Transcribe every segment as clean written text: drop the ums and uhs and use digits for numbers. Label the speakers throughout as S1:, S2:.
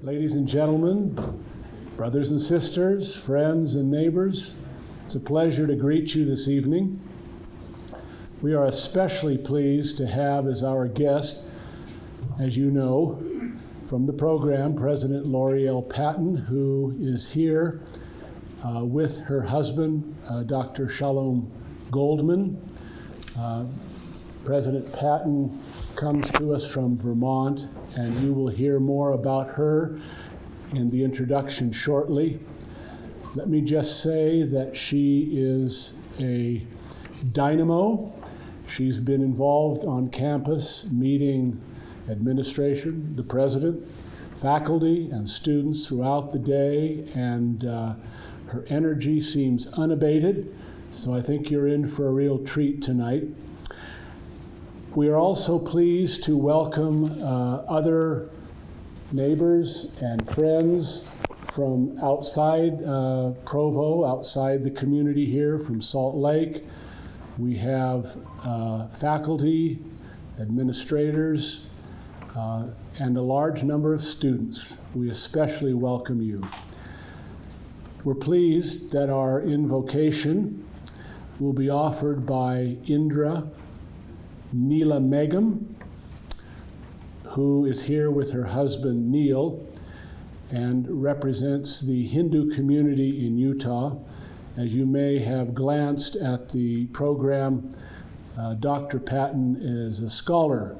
S1: Ladies and gentlemen, brothers and sisters, friends and neighbors, it's a pleasure to greet you this evening. We are especially pleased to have as our guest, as you know, from the program, President Lorie Patten, who is here with her husband, Dr. Shalom Goldman. President Patten comes to us from Vermont, and you will hear more about her in the introduction shortly. Let me just say that she is a dynamo. She's been involved on campus meeting administration, the president, faculty, and students throughout the day, and her energy seems unabated, so I think you're in for a real treat tonight. We are also pleased to welcome other neighbors and friends from outside Provo, outside the community here, from Salt Lake. We have faculty, administrators, and a large number of students. We especially welcome you. We're pleased that our invocation will be offered by Indra Neela Megam, who is here with her husband Neil and represents the Hindu community in Utah. As you may have glanced at the program, Dr. Patten is a scholar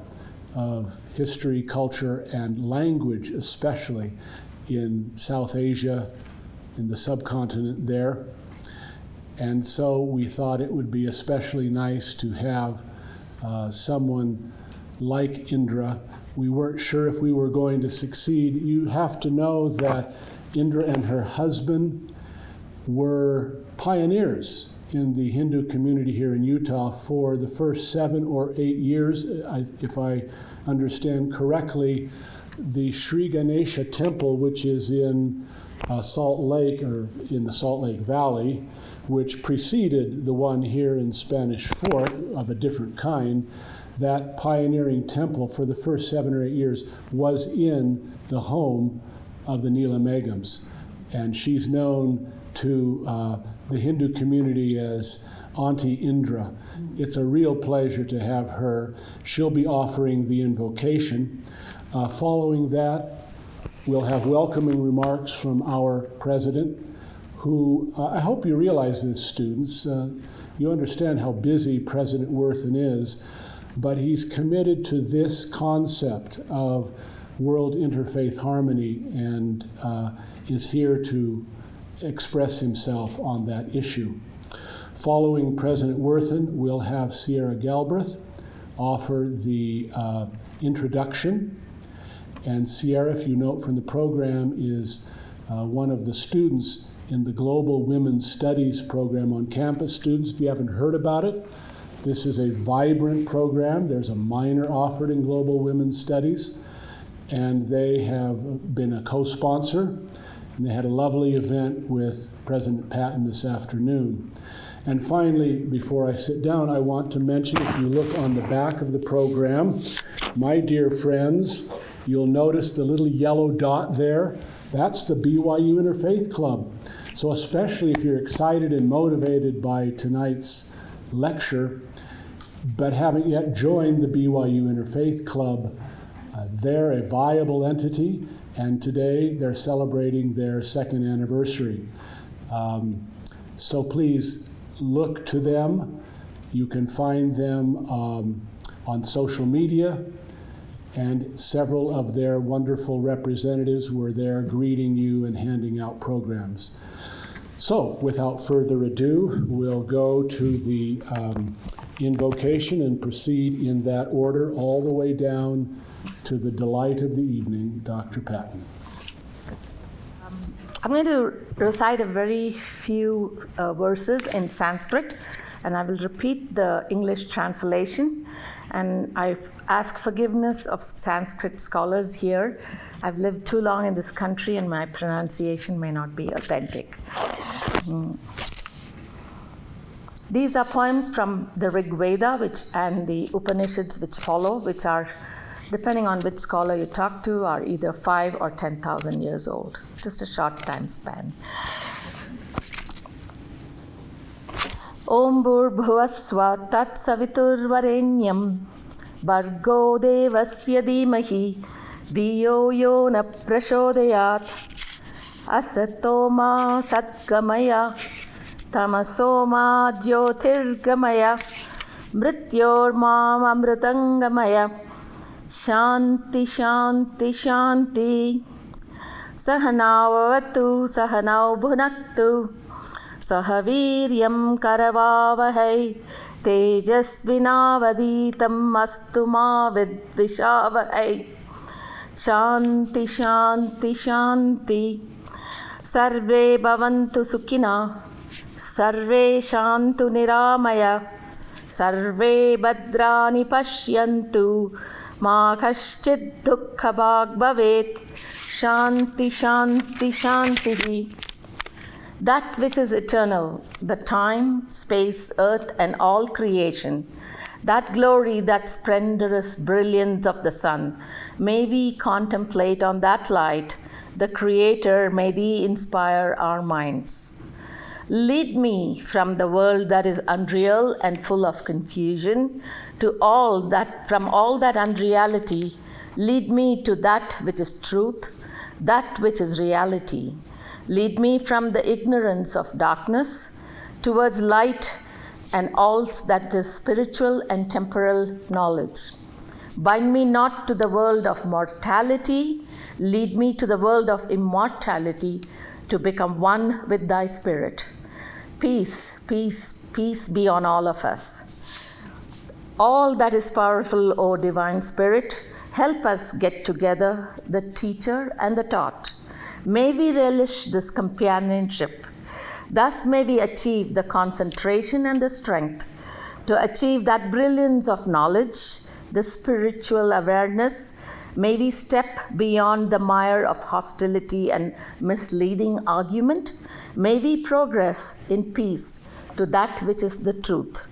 S1: of history, culture, and language, especially in South Asia, in the subcontinent there. And so we thought it would be especially nice to have someone like Indra. We weren't sure if we were going to succeed. You have to know that Indra and her husband were pioneers in the Hindu community here in Utah for the first 7 or 8 years. If I understand correctly, the Sri Ganesha temple, which is in Salt Lake, or in the Salt Lake Valley, which preceded the one here in Spanish Fort of a different kind, that pioneering temple for the first 7 or 8 years was in the home of the Neela Megams. And she's known to the Hindu community as Auntie Indra. It's a real pleasure to have her. She'll be offering the invocation. Following that, we'll have welcoming remarks from our president, who, I hope you realize this, students, you understand how busy President Worthen is, but he's committed to this concept of world interfaith harmony and is here to express himself on that issue. Following President Worthen, we'll have Sierra Galbraith offer the introduction. And Sierra, if you note from the program, is one of the students in the Global Women's Studies program on campus. Students, if you haven't heard about it, this is a vibrant program. There's a minor offered in Global Women's Studies, and they have been a co-sponsor, and they had a lovely event with President Patten this afternoon. And finally, before I sit down, I want to mention, if you look on the back of the program, my dear friends, you'll notice the little yellow dot there. That's the BYU Interfaith Club. So especially if you're excited and motivated by tonight's lecture, but haven't yet joined the BYU Interfaith Club, they're a viable entity, and today they're celebrating their 2nd anniversary. So please look to them. You can find them on social media, and several of their wonderful representatives were there greeting you and handing out programs. So, without further ado, we'll go to the invocation and proceed in that order all the way down to the delight of the evening, Dr. Patten.
S2: I'm going to recite a very few verses in Sanskrit, and I will repeat the English translation. And I ask forgiveness of Sanskrit scholars here. I've lived too long in this country and my pronunciation may not be authentic. These are poems from the Rig Veda and the Upanishads which follow, which are depending on which scholar you talk to, are either 5 or 10,000 years old. Just a short time span. Om Bhurbhuvasva Tat Saviturvarenyam Bhargo Devasya Dhimahi Dhiyo Yo Na Prachodayat Asato Ma Satgamaya Tamaso Ma Jyotirgamaya Mrityor Mam Amritangamaya Shanti Shanti Shanti Sahanavavatu Sahanau Bhunaktu Sahaviryam Karavavahai Tejasvinavaditam Astu Ma Vidvishavahai Shanti Shanti Shanti Sarve Bhavantu Sukhina Sarve Shantu Niramaya Sarve Bhadrani Pashyantu Ma Kaschid Dukkha Bhag Bhavet Shanti Shanti Shanti. That which is eternal, the time, space, earth, and all creation, that glory, that splendorous brilliance of the sun, may we contemplate on that light, the Creator, may Thee inspire our minds. Lead me from the world that is unreal and full of confusion to from all that unreality, lead me to that which is truth, that which is reality. Lead me from the ignorance of darkness towards light and all that is spiritual and temporal knowledge. Bind me not to the world of mortality, lead me to the world of immortality to become one with Thy Spirit. Peace, peace, peace be on all of us. All that is powerful, O Divine Spirit, help us get together, the teacher and the taught. May we relish this companionship. Thus may we achieve the concentration and the strength to achieve that brilliance of knowledge, the spiritual awareness. May we step beyond the mire of hostility and misleading argument. May we progress in peace to that which is the truth.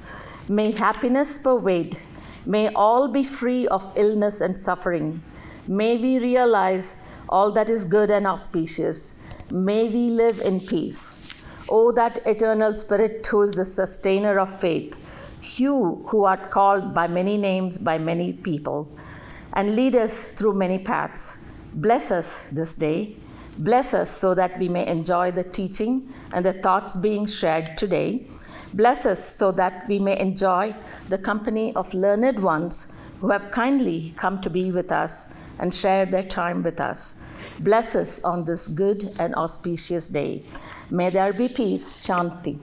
S2: May happiness pervade. May all be free of illness and suffering. May we realize all that is good and auspicious. May we live in peace. O that eternal Spirit who is the sustainer of faith, you who art called by many names by many people, and lead us through many paths. Bless us this day. Bless us so that we may enjoy the teaching and the thoughts being shared today. Bless us so that we may enjoy the company of learned ones who have kindly come to be with us and share their time with us. Bless us on this good and auspicious day. May there be peace, Shanti.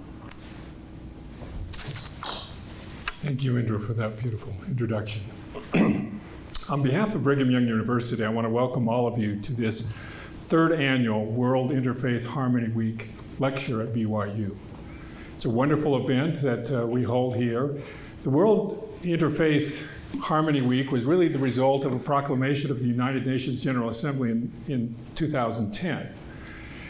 S3: Thank you, Indra, for that beautiful introduction. On behalf of Brigham Young University, I want to welcome all of you to this third annual World Interfaith Harmony Week lecture at BYU. It's a wonderful event that we hold here. The World Interfaith Harmony Week was really the result of a proclamation of the United Nations General Assembly in 2010.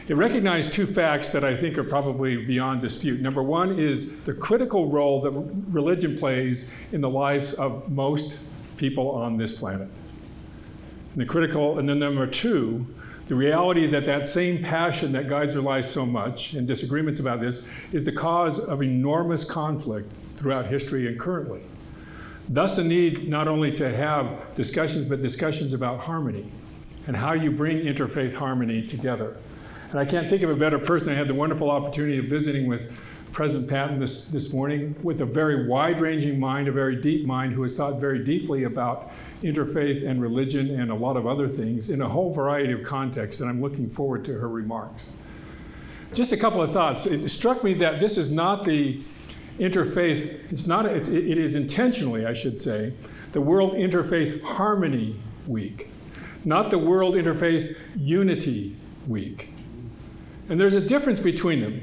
S3: It recognized two facts that I think are probably beyond dispute. Number one is the critical role that religion plays in the lives of most people on this planet. And then number two, the reality that that same passion that guides their lives so much, and disagreements about this, is the cause of enormous conflict throughout history and currently. Thus, a need not only to have discussions, but discussions about harmony and how you bring interfaith harmony together. And I can't think of a better person. I had the wonderful opportunity of visiting with President Patten this morning with a very wide-ranging mind, a very deep mind, who has thought very deeply about interfaith and religion and a lot of other things in a whole variety of contexts, and I'm looking forward to her remarks. Just a couple of thoughts. It struck me that this is not the interfaith, it is intentionally, I should say, the World Interfaith Harmony Week, not the World Interfaith Unity Week. And there's a difference between them.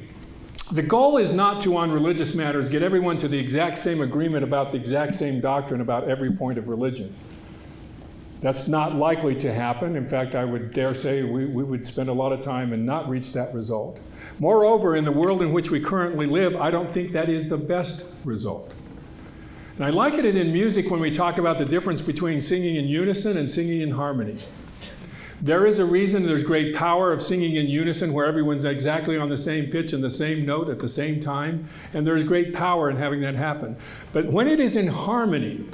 S3: The goal is not to, on religious matters, get everyone to the exact same agreement about the exact same doctrine about every point of religion. That's not likely to happen. In fact, I would dare say we would spend a lot of time and not reach that result. Moreover, in the world in which we currently live, I don't think that is the best result. And I liken it in music when we talk about the difference between singing in unison and singing in harmony. There is a reason there's great power of singing in unison where everyone's exactly on the same pitch and the same note at the same time, and there's great power in having that happen. But when it is in harmony,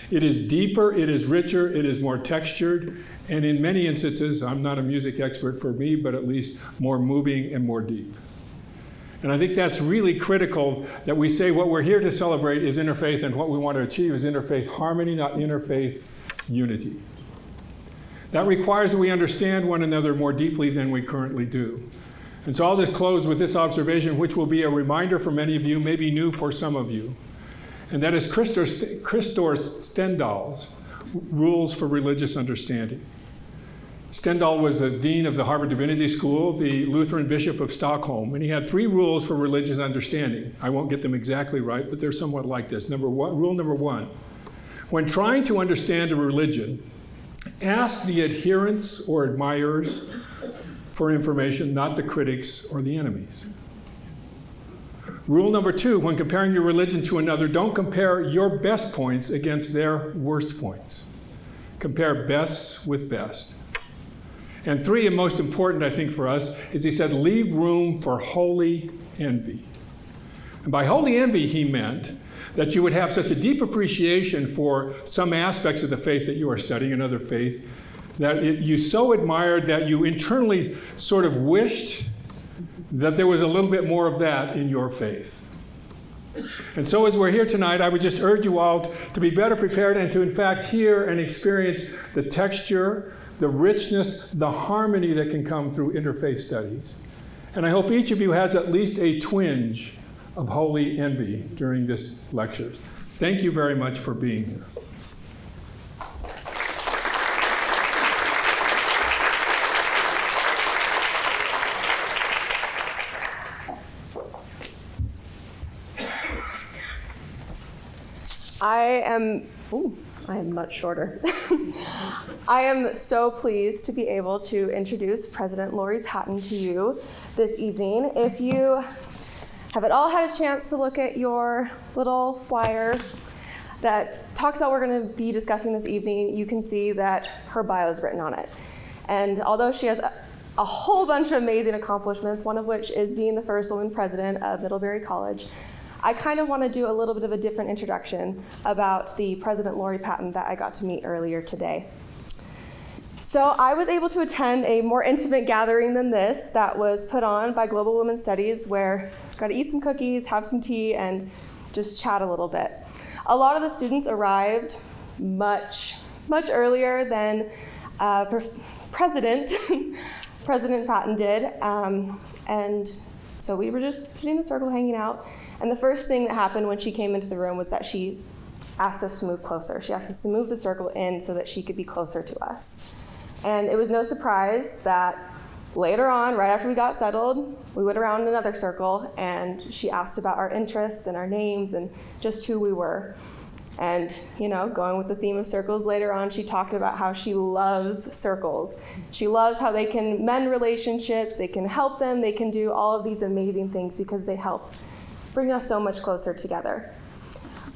S3: it is deeper, it is richer, it is more textured, and in many instances, I'm not a music expert for me, but at least more moving and more deep. And I think that's really critical, that we say what we're here to celebrate is interfaith, and what we want to achieve is interfaith harmony, not interfaith unity. That requires that we understand one another more deeply than we currently do. And so I'll just close with this observation, which will be a reminder for many of you, maybe new for some of you. And that is Christor Stendhal's Rules for Religious Understanding. Stendhal was the dean of the Harvard Divinity School, the Lutheran Bishop of Stockholm, and he had 3 rules for religious understanding. I won't get them exactly right, but they're somewhat like this. Rule number 1, when trying to understand a religion, ask the adherents or admirers for information, not the critics or the enemies. Rule number 2, when comparing your religion to another, don't compare your best points against their worst points. Compare best with best. And 3, and most important, I think, for us, is he said, leave room for holy envy. And by holy envy, he meant that you would have such a deep appreciation for some aspects of the faith that you are studying, another faith, that you so admired that you internally sort of wished that there was a little bit more of that in your faith. And so as we're here tonight, I would just urge you all to be better prepared and to, in fact, hear and experience the texture, the richness, the harmony that can come through interfaith studies. And I hope each of you has at least a twinge of holy envy during this lecture. Thank you very much for being here.
S4: I am much shorter. I am so pleased to be able to introduce President Lorie Patten to you this evening. If you have at all had a chance to look at your little flyer that talks about what we're going to be discussing this evening, you can see that her bio is written on it. And although she has a whole bunch of amazing accomplishments, one of which is being the first woman president of Middlebury College, I kind of want to do a little bit of a different introduction about the President Lorie Patten that I got to meet earlier today. So I was able to attend a more intimate gathering than this that was put on by Global Women's Studies, where I got to eat some cookies, have some tea, and just chat a little bit. A lot of the students arrived much earlier than President Patten did, and so we were just sitting in the circle hanging out. And the first thing that happened when she came into the room was that she asked us to move closer. She asked us to move the circle in so that she could be closer to us. And it was no surprise that later on, right after we got settled, we went around another circle and she asked about our interests and our names and just who we were. And, going with the theme of circles, later on she talked about how she loves circles. She loves how they can mend relationships, they can help them, they can do all of these amazing things because they help bring us so much closer together.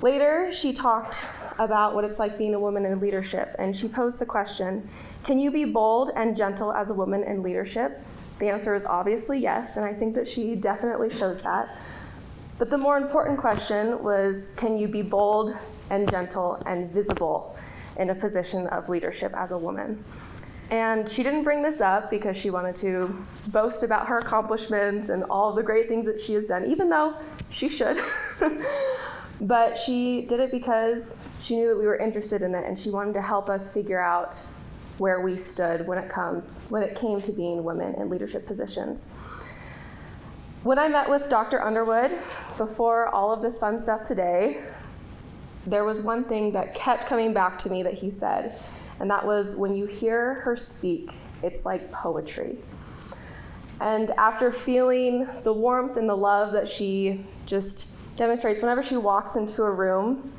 S4: Later, she talked about what it's like being a woman in leadership, and she posed the question, can you be bold and gentle as a woman in leadership? The answer is obviously yes, and I think that she definitely shows that. But the more important question was, can you be bold and gentle and visible in a position of leadership as a woman? And she didn't bring this up because she wanted to boast about her accomplishments and all the great things that she has done, even though she should. But she did it because she knew that we were interested in it, and she wanted to help us figure out where we stood when it came to being women in leadership positions. When I met with Dr. Underwood before all of this fun stuff today, there was one thing that kept coming back to me that he said, and that was, when you hear her speak, it's like poetry. And after feeling the warmth and the love that she just demonstrates whenever she walks into a room,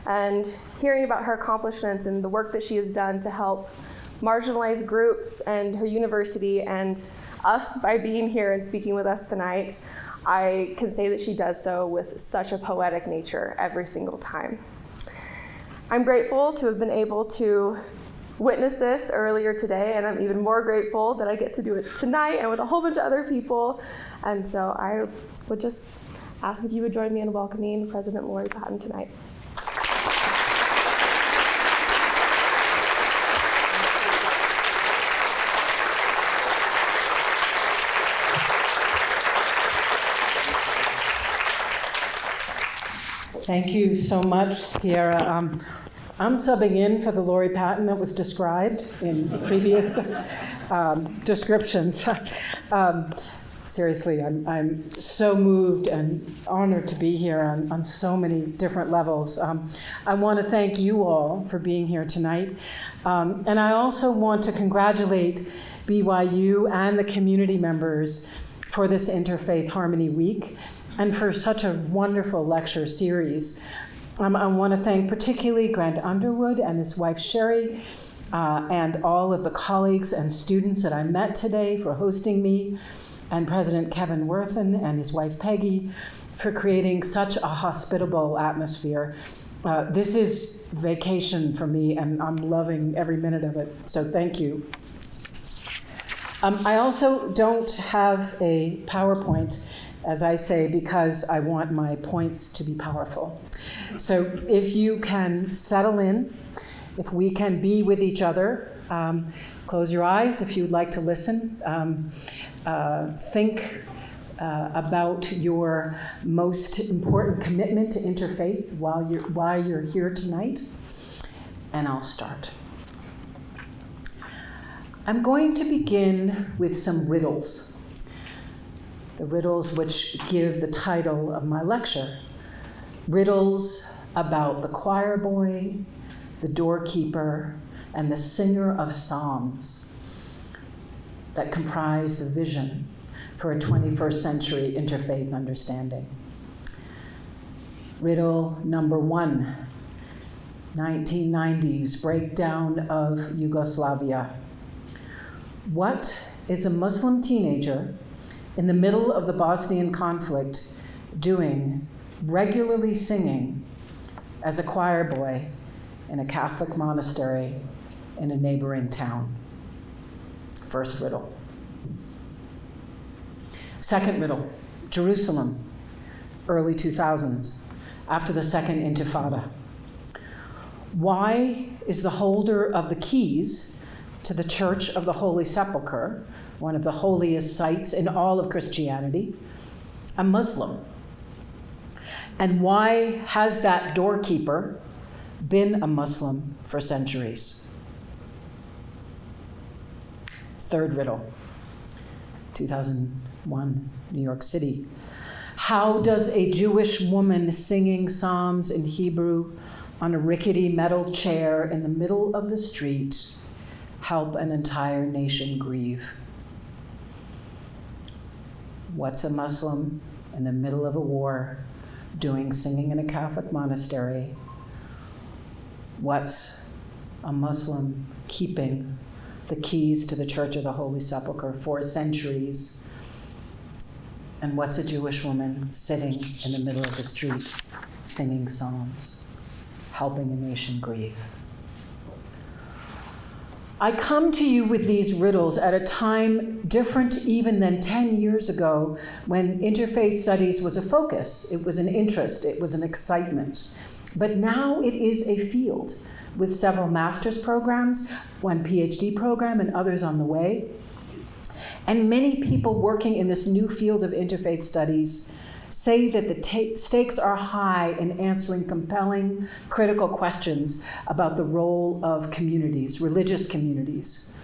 S4: and hearing about her accomplishments and the work that she has done to help marginalized groups and her university and us by being here and speaking with us tonight, I can say that she does so with such a poetic nature every single time. I'm grateful to have been able to witness this earlier today, and I'm even more grateful that I get to do it tonight and with a whole bunch of other people. And so I would just ask if you would join me in welcoming President Lorie Patten tonight.
S5: Thank you so much, Sierra. I'm subbing in for the Lorie Patten that was described in the previous descriptions. Seriously, I'm so moved and honored to be here on so many different levels. I want to thank you all for being here tonight. And I also want to congratulate BYU and the community members for this Interfaith Harmony Week and for such a wonderful lecture series. I want to thank particularly Grant Underwood and his wife Sherry and all of the colleagues and students that I met today for hosting me, and President Kevin Worthen and his wife Peggy for creating such a hospitable atmosphere. This is vacation for me, and I'm loving every minute of it, so thank you. I also don't have a PowerPoint, as I say, because I want my points to be powerful. So if you can settle in, if we can be with each other, close your eyes if you'd like to listen. Think about your most important commitment to interfaith while you're here tonight, and I'll start. I'm going to begin with some riddles. The riddles which give the title of my lecture. Riddles about the choir boy, the doorkeeper, and the singer of psalms that comprise the vision for a 21st century interfaith understanding. Riddle number 1, 1990s breakdown of Yugoslavia. What is a Muslim teenager in the middle of the Bosnian conflict doing, regularly singing, as a choir boy in a Catholic monastery in a neighboring town? First riddle. Second riddle, Jerusalem, early 2000s, after the Second Intifada. Why is the holder of the keys to the Church of the Holy Sepulchre, one of the holiest sites in all of Christianity, a Muslim? And why has that doorkeeper been a Muslim for centuries? Third riddle, 2001, New York City. How does a Jewish woman singing psalms in Hebrew on a rickety metal chair in the middle of the street help an entire nation grieve? What's a Muslim in the middle of a war doing singing in a Catholic monastery? What's a Muslim keeping the keys to the Church of the Holy Sepulchre for centuries? And what's a Jewish woman sitting in the middle of the street singing psalms, helping a nation grieve? I come to you with these riddles at a time different even than 10 years ago, when interfaith studies was a focus. It was an interest, it was an excitement. But now it is a field with several master's programs, one PhD program, and others on the way. And many people working in this new field of interfaith studies say that the stakes are high in answering compelling, critical questions about the role of communities, religious communities.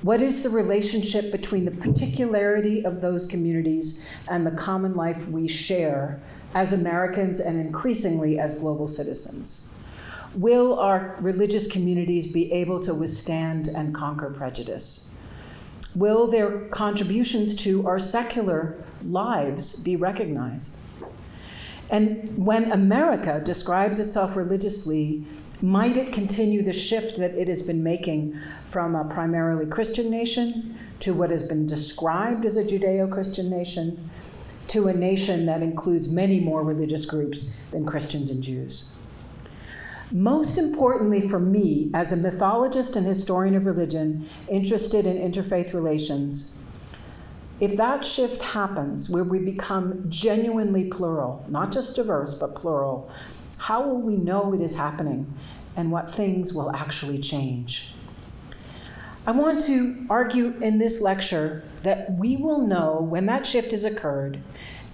S5: What is the relationship between the particularity of those communities and the common life we share as Americans and increasingly as global citizens? Will our religious communities be able to withstand and conquer prejudice? Will their contributions to our secular lives be recognized? And when America describes itself religiously, might it continue the shift that it has been making from a primarily Christian nation to what has been described as a Judeo-Christian nation, to a nation that includes many more religious groups than Christians and Jews. Most importantly for me, as a mythologist and historian of religion interested in interfaith relations, if that shift happens where we become genuinely plural, not just diverse, but plural, how will we know it is happening and what things will actually change? I want to argue in this lecture that we will know when that shift has occurred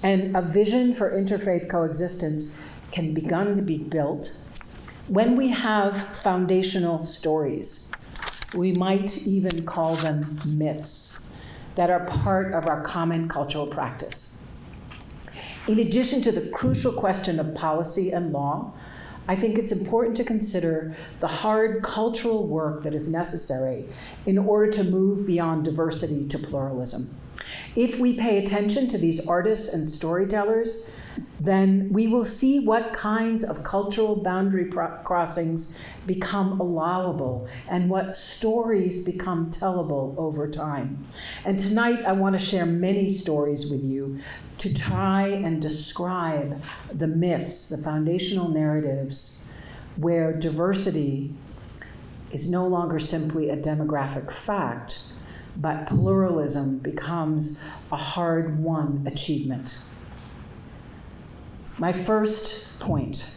S5: and a vision for interfaith coexistence can begin to be built when we have foundational stories. We might even call them myths that are part of our common cultural practice. In addition to the crucial question of policy and law, I think it's important to consider the hard cultural work that is necessary in order to move beyond diversity to pluralism. If we pay attention to these artists and storytellers, then we will see what kinds of cultural boundary crossings become allowable and what stories become tellable over time. And tonight I want to share many stories with you to try and describe the myths, the foundational narratives, where diversity is no longer simply a demographic fact, but pluralism becomes a hard-won achievement. My first point,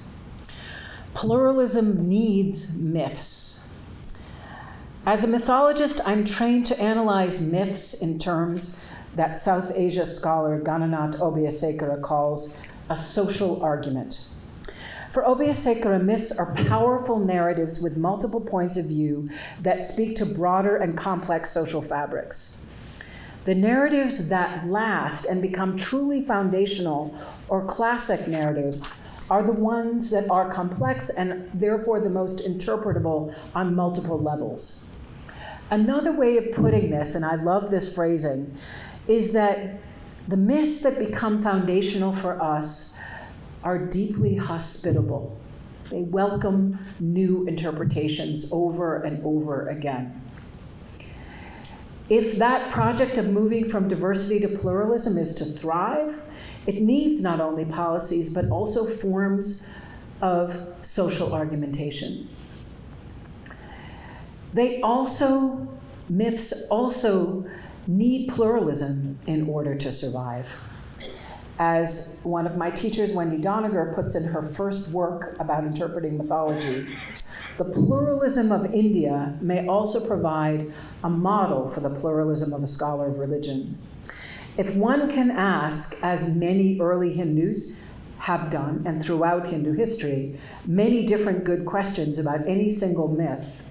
S5: pluralism needs myths. As a mythologist, I'm trained to analyze myths in terms that South Asia scholar Gananath Obeyesekere calls a social argument. For Obeyesekere, myths are powerful narratives with multiple points of view that speak to broader and complex social fabrics. The narratives that last and become truly foundational or classic narratives are the ones that are complex and therefore the most interpretable on multiple levels. Another way of putting this, and I love this phrasing, is that the myths that become foundational for us are deeply hospitable. They welcome new interpretations over and over again. If that project of moving from diversity to pluralism is to thrive, it needs not only policies, but also forms of social argumentation. Myths also need pluralism in order to survive. As one of my teachers, Wendy Doniger, puts in her first work about interpreting mythology, the pluralism of India may also provide a model for the pluralism of the scholar of religion. If one can ask, as many early Hindus have done, and throughout Hindu history, many different good questions about any single myth,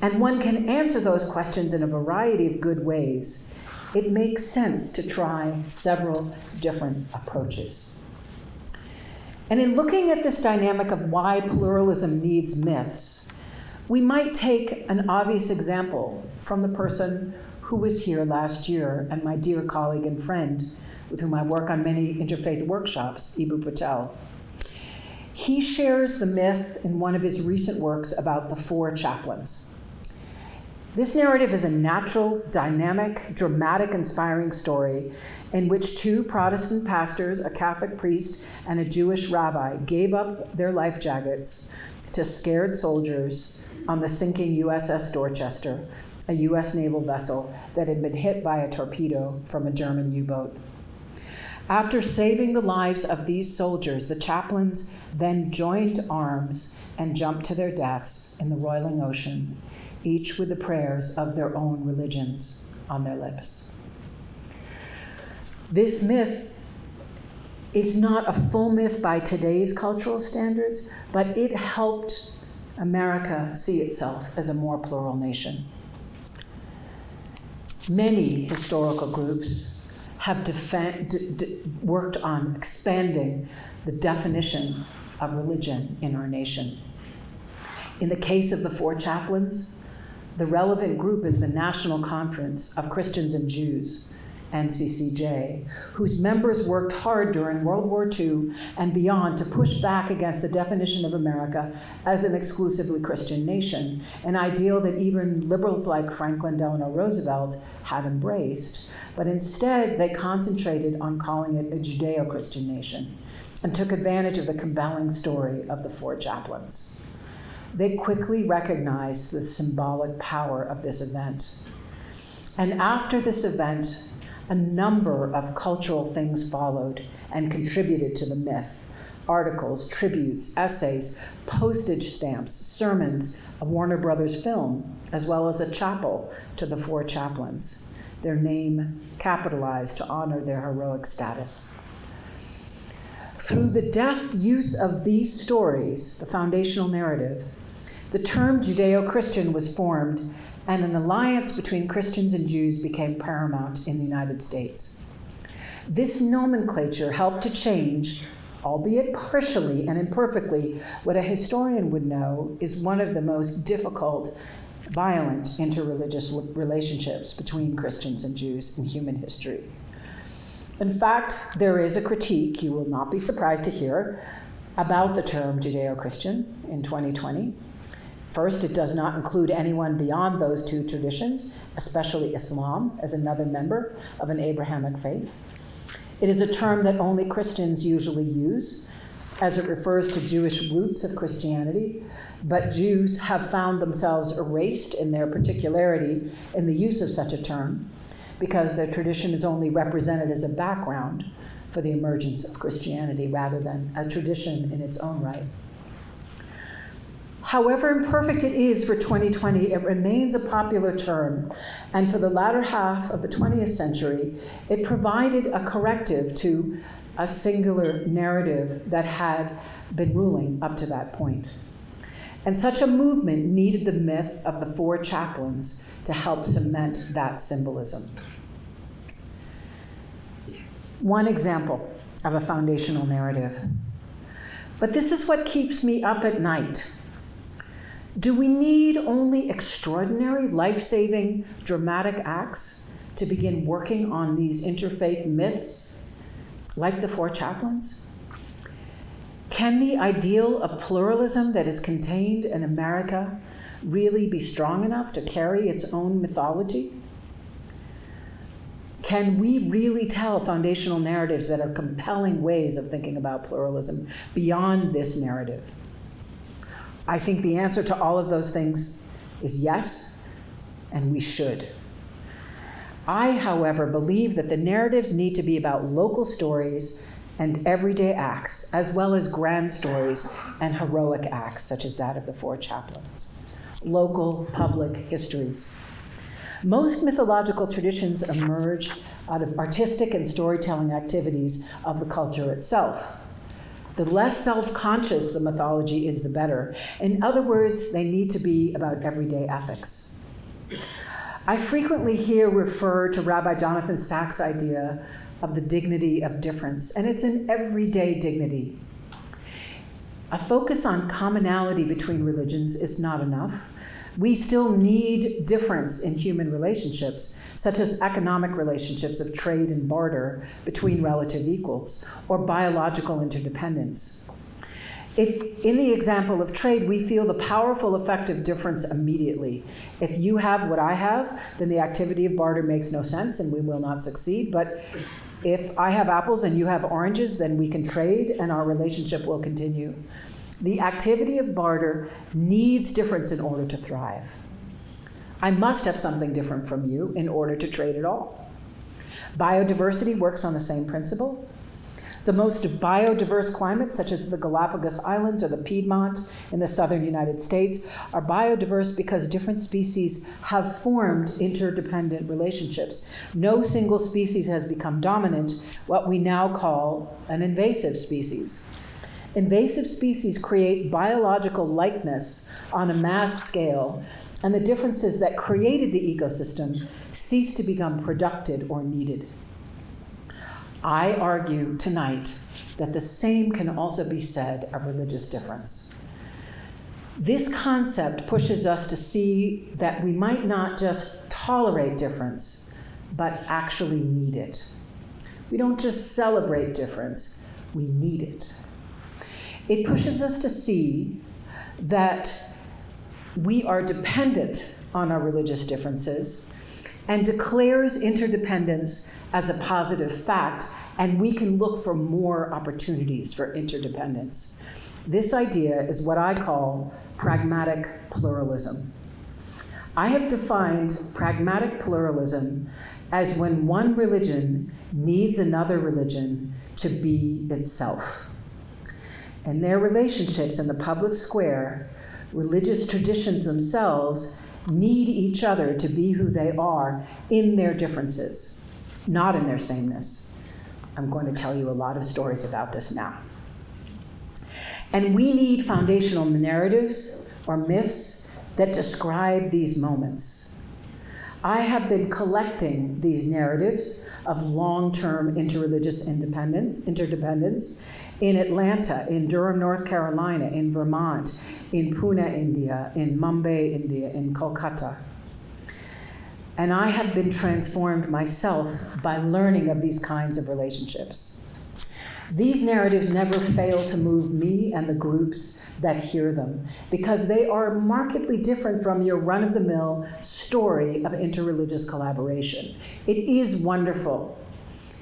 S5: and one can answer those questions in a variety of good ways, it makes sense to try several different approaches. And in looking at this dynamic of why pluralism needs myths, we might take an obvious example from the person who was here last year and my dear colleague and friend with whom I work on many interfaith workshops, Ibu Patel. He shares the myth in one of his recent works about the 4 chaplains. This narrative is a natural, dynamic, dramatic, inspiring story in which 2 Protestant pastors, a Catholic priest, and a Jewish rabbi gave up their life jackets to scared soldiers on the sinking USS Dorchester, a US naval vessel that had been hit by a torpedo from a German U-boat. After saving the lives of these soldiers, the chaplains then joined arms and jumped to their deaths in the roiling ocean, each with the prayers of their own religions on their lips. This myth is not a full myth by today's cultural standards, but it helped America see itself as a more plural nation. Many historical groups have worked on expanding the definition of religion in our nation. In the case of the 4 chaplains, the relevant group is the National Conference of Christians and Jews, NCCJ, whose members worked hard during World War II and beyond to push back against the definition of America as an exclusively Christian nation, an ideal that even liberals like Franklin Delano Roosevelt had embraced. But instead, they concentrated on calling it a Judeo-Christian nation and took advantage of the compelling story of the four chaplains. They quickly recognized the symbolic power of this event. And after this event, a number of cultural things followed and contributed to the myth. Articles, tributes, essays, postage stamps, sermons, a Warner Brothers film, as well as a chapel to the four chaplains, their name capitalized to honor their heroic status. Through the deft use of these stories, the foundational narrative, the term Judeo-Christian was formed, and an alliance between Christians and Jews became paramount in the United States. This nomenclature helped to change, albeit partially and imperfectly, what a historian would know is one of the most difficult, violent interreligious relationships between Christians and Jews in human history. In fact, there is a critique, you will not be surprised to hear, about the term Judeo-Christian in 2020. First, it does not include anyone beyond those two traditions, especially Islam, as another member of an Abrahamic faith. It is a term that only Christians usually use, as it refers to Jewish roots of Christianity, but Jews have found themselves erased in their particularity in the use of such a term, because their tradition is only represented as a background for the emergence of Christianity rather than a tradition in its own right. However imperfect it is for 2020, it remains a popular term, and for the latter half of the 20th century, it provided a corrective to a singular narrative that had been ruling up to that point. And such a movement needed the myth of the four chaplains to help cement that symbolism. One example of a foundational narrative. But this is what keeps me up at night. Do we need only extraordinary, life-saving, dramatic acts to begin working on these interfaith myths, like the four chaplains? Can the ideal of pluralism that is contained in America really be strong enough to carry its own mythology? Can we really tell foundational narratives that are compelling ways of thinking about pluralism beyond this narrative? I think the answer to all of those things is yes, and we should. I, however, believe that the narratives need to be about local stories and everyday acts, as well as grand stories and heroic acts, such as that of the four chaplains. Local public histories. Most mythological traditions emerge out of artistic and storytelling activities of the culture itself. The less self-conscious the mythology is, the better. In other words, they need to be about everyday ethics. I frequently hear refer to Rabbi Jonathan Sacks' idea of the dignity of difference, and it's an everyday dignity. A focus on commonality between religions is not enough. We still need difference in human relationships, such as economic relationships of trade and barter between relative equals, or biological interdependence. If, in the example of trade, we feel the powerful effect of difference immediately. If you have what I have, then the activity of barter makes no sense and we will not succeed. But if I have apples and you have oranges, then we can trade and our relationship will continue. The activity of barter needs difference in order to thrive. I must have something different from you in order to trade at all. Biodiversity works on the same principle. The most biodiverse climates, such as the Galapagos Islands or the Piedmont in the southern United States, are biodiverse because different species have formed interdependent relationships. No single species has become dominant, what we now call an invasive species. Invasive species create biological likeness on a mass scale, and the differences that created the ecosystem cease to become productive or needed. I argue tonight that the same can also be said of religious difference. This concept pushes us to see that we might not just tolerate difference, but actually need it. We don't just celebrate difference, we need it. It pushes us to see that we are dependent on our religious differences and declares interdependence as a positive fact, and we can look for more opportunities for interdependence. This idea is what I call pragmatic pluralism. I have defined pragmatic pluralism as when one religion needs another religion to be itself. In their relationships in the public square, religious traditions themselves need each other to be who they are in their differences, not in their sameness. I'm going to tell you a lot of stories about this now. And we need foundational narratives or myths that describe these moments. I have been collecting these narratives of long-term interreligious interdependence in Atlanta, in Durham, North Carolina, in Vermont, in Pune, India, in Mumbai, India, in Kolkata. And I have been transformed myself by learning of these kinds of relationships. These narratives never fail to move me and the groups that hear them, because they are markedly different from your run-of-the-mill story of interreligious collaboration. It is wonderful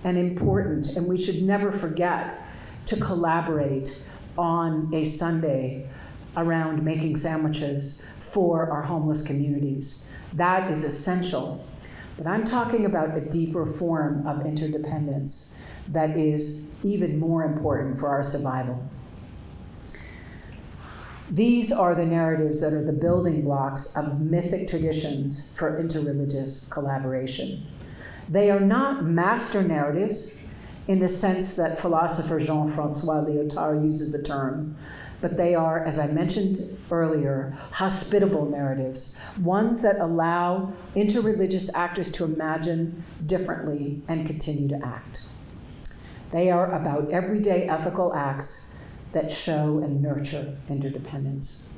S5: and important, and we should never forget to collaborate on a Sunday around making sandwiches for our homeless communities. That is essential. But I'm talking about a deeper form of interdependence that is even more important for our survival. These are the narratives that are the building blocks of mythic traditions for interreligious collaboration. They are not master narratives in the sense that philosopher Jean-François Lyotard uses the term, but they are, as I mentioned earlier, hospitable narratives, ones that allow interreligious actors to imagine differently and continue to act. They are about everyday ethical acts that show and nurture interdependence.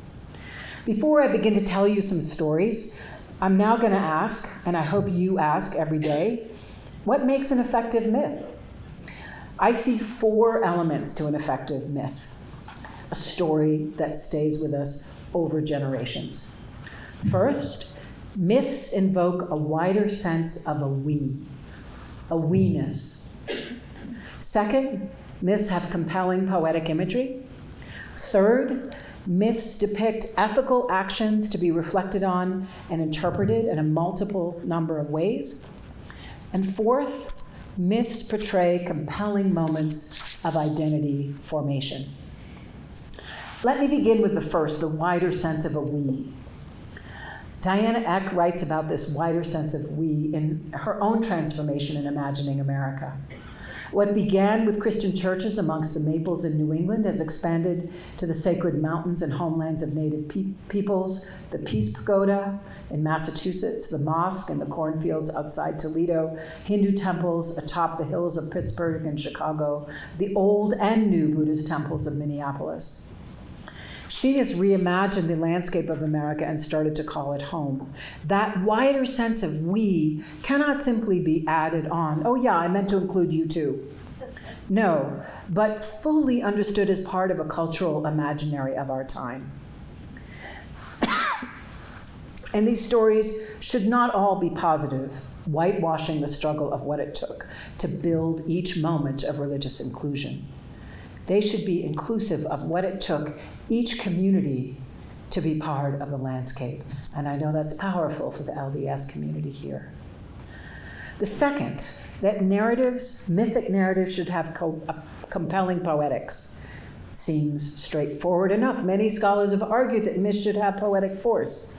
S5: Before I begin to tell you some stories, I'm now going to ask, and I hope you ask every day, what makes an effective myth? I see 4 elements to an effective myth, a story that stays with us over generations. First, myths invoke a wider sense of a we-ness. Second, myths have compelling poetic imagery. Third, myths depict ethical actions to be reflected on and interpreted in a multiple number of ways. And fourth, myths portray compelling moments of identity formation. Let me begin with the first, the wider sense of a we. Diana Eck writes about this wider sense of we in her own transformation in Imagining America. What began with Christian churches amongst the maples in New England has expanded to the sacred mountains and homelands of Native peoples, the Peace Pagoda in Massachusetts, the mosque in the cornfields outside Toledo, Hindu temples atop the hills of Pittsburgh and Chicago, the old and new Buddhist temples of Minneapolis. She has reimagined the landscape of America and started to call it home. That wider sense of we cannot simply be added on. Oh yeah, I meant to include you too. No, but fully understood as part of a cultural imaginary of our time. And these stories should not all be positive, whitewashing the struggle of what it took to build each moment of religious inclusion. They should be inclusive of what it took each community to be part of the landscape. And I know that's powerful for the LDS community here. The second, that narratives, mythic narratives, should have compelling poetics. Seems straightforward enough. Many scholars have argued that myths should have poetic force.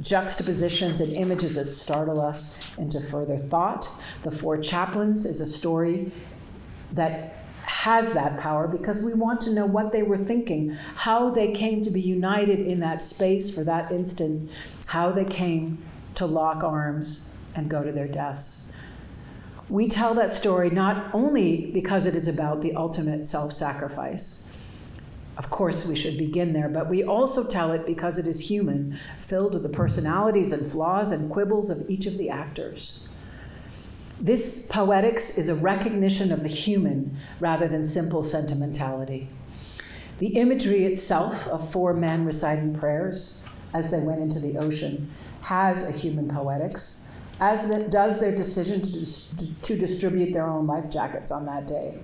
S5: Juxtapositions and images that startle us into further thought. The Four Chaplains is a story that has that power because we want to know what they were thinking, how they came to be united in that space for that instant, how they came to lock arms and go to their deaths. We tell that story not only because it is about the ultimate self-sacrifice. Of course, we should begin there, but we also tell it because it is human, filled with the personalities and flaws and quibbles of each of the actors. This poetics is a recognition of the human rather than simple sentimentality. The imagery itself of four men reciting prayers as they went into the ocean has a human poetics, as does their decision to distribute their own life jackets on that day.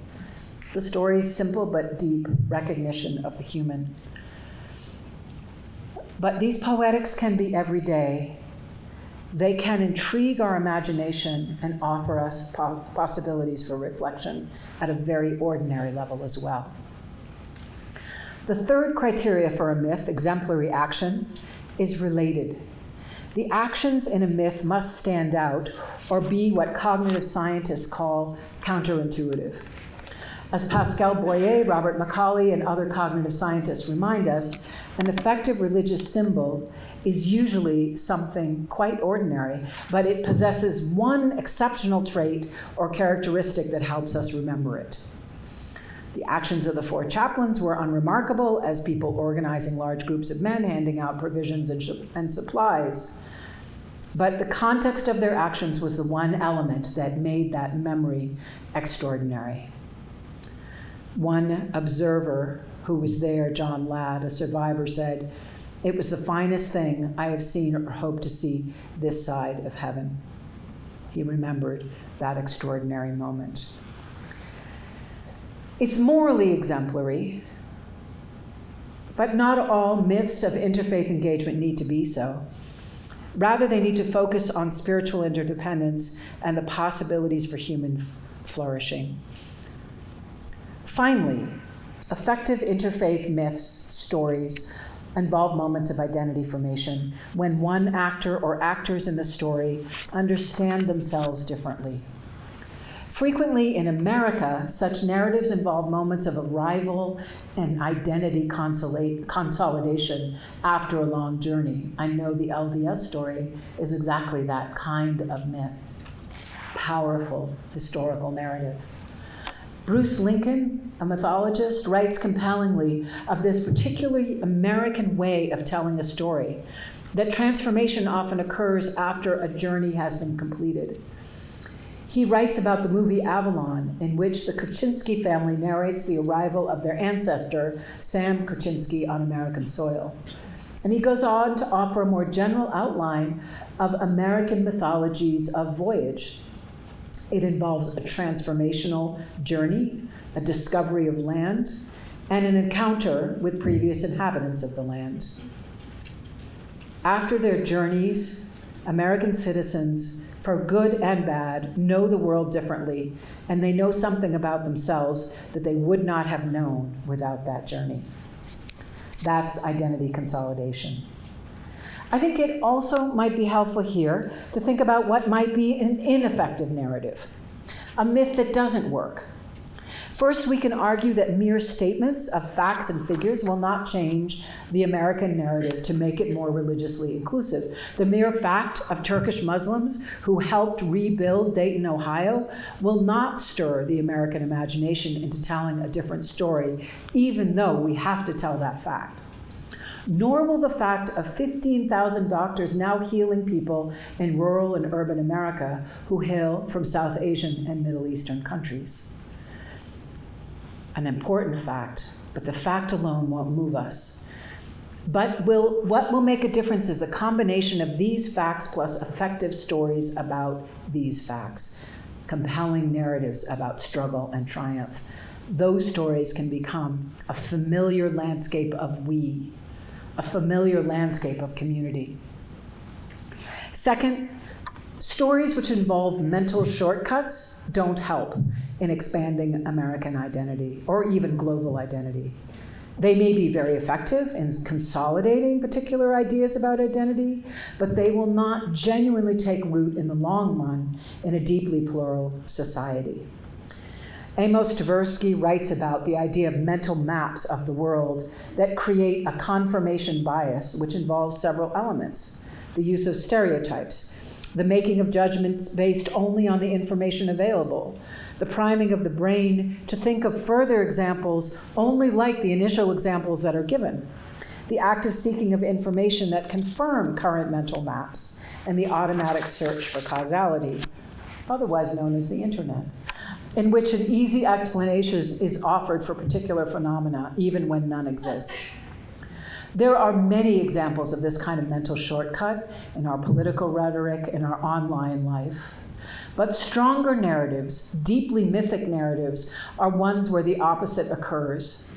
S5: The story's simple but deep recognition of the human. But these poetics can be everyday. They can intrigue our imagination and offer us possibilities for reflection at a very ordinary level as well. The third criteria for a myth, exemplary action, is related. The actions in a myth must stand out or be what cognitive scientists call counterintuitive. As Pascal Boyer, Robert Macaulay, and other cognitive scientists remind us, an effective religious symbol is usually something quite ordinary, but it possesses one exceptional trait or characteristic that helps us remember it. The actions of the four chaplains were unremarkable as people organizing large groups of men, handing out provisions and supplies. But the context of their actions was the one element that made that memory extraordinary. One observer who was there, John Ladd, a survivor, said, "It was the finest thing I have seen or hope to see this side of heaven." He remembered that extraordinary moment. It's morally exemplary, but not all myths of interfaith engagement need to be so. Rather, they need to focus on spiritual interdependence and the possibilities for human flourishing. Finally, effective interfaith myths, stories, involve moments of identity formation when one actor or actors in the story understand themselves differently. Frequently in America, such narratives involve moments of arrival and identity consolidation after a long journey. I know the LDS story is exactly that kind of myth. Powerful historical narrative. Bruce Lincoln, a mythologist, writes compellingly of this particularly American way of telling a story, that transformation often occurs after a journey has been completed. He writes about the movie Avalon, in which the Kruczynski family narrates the arrival of their ancestor, Sam Kruczynski, on American soil. And he goes on to offer a more general outline of American mythologies of voyage. It involves a transformational journey, a discovery of land, and an encounter with previous inhabitants of the land. After their journeys, American citizens, for good and bad, know the world differently, and they know something about themselves that they would not have known without that journey. That's identity consolidation. I think it also might be helpful here to think about what might be an ineffective narrative, a myth that doesn't work. First, we can argue that mere statements of facts and figures will not change the American narrative to make it more religiously inclusive. The mere fact of Turkish Muslims who helped rebuild Dayton, Ohio, will not stir the American imagination into telling a different story, even though we have to tell that fact. Nor will the fact of 15,000 doctors now healing people in rural and urban America who hail from South Asian and Middle Eastern countries. An important fact, but the fact alone won't move us. But what will make a difference is the combination of these facts plus effective stories about these facts, compelling narratives about struggle and triumph. Those stories can become a familiar landscape of we, a familiar landscape of community. Second, stories which involve mental shortcuts don't help in expanding American identity or even global identity. They may be very effective in consolidating particular ideas about identity, but they will not genuinely take root in the long run in a deeply plural society. Amos Tversky writes about the idea of mental maps of the world that create a confirmation bias, which involves several elements: the use of stereotypes, the making of judgments based only on the information available, the priming of the brain to think of further examples only like the initial examples that are given, the active seeking of information that confirm current mental maps, and the automatic search for causality. otherwise known as the internet, in which an easy explanation is offered for particular phenomena, even when none exist. There are many examples of this kind of mental shortcut in our political rhetoric, in our online life. But stronger narratives, deeply mythic narratives, are ones where the opposite occurs.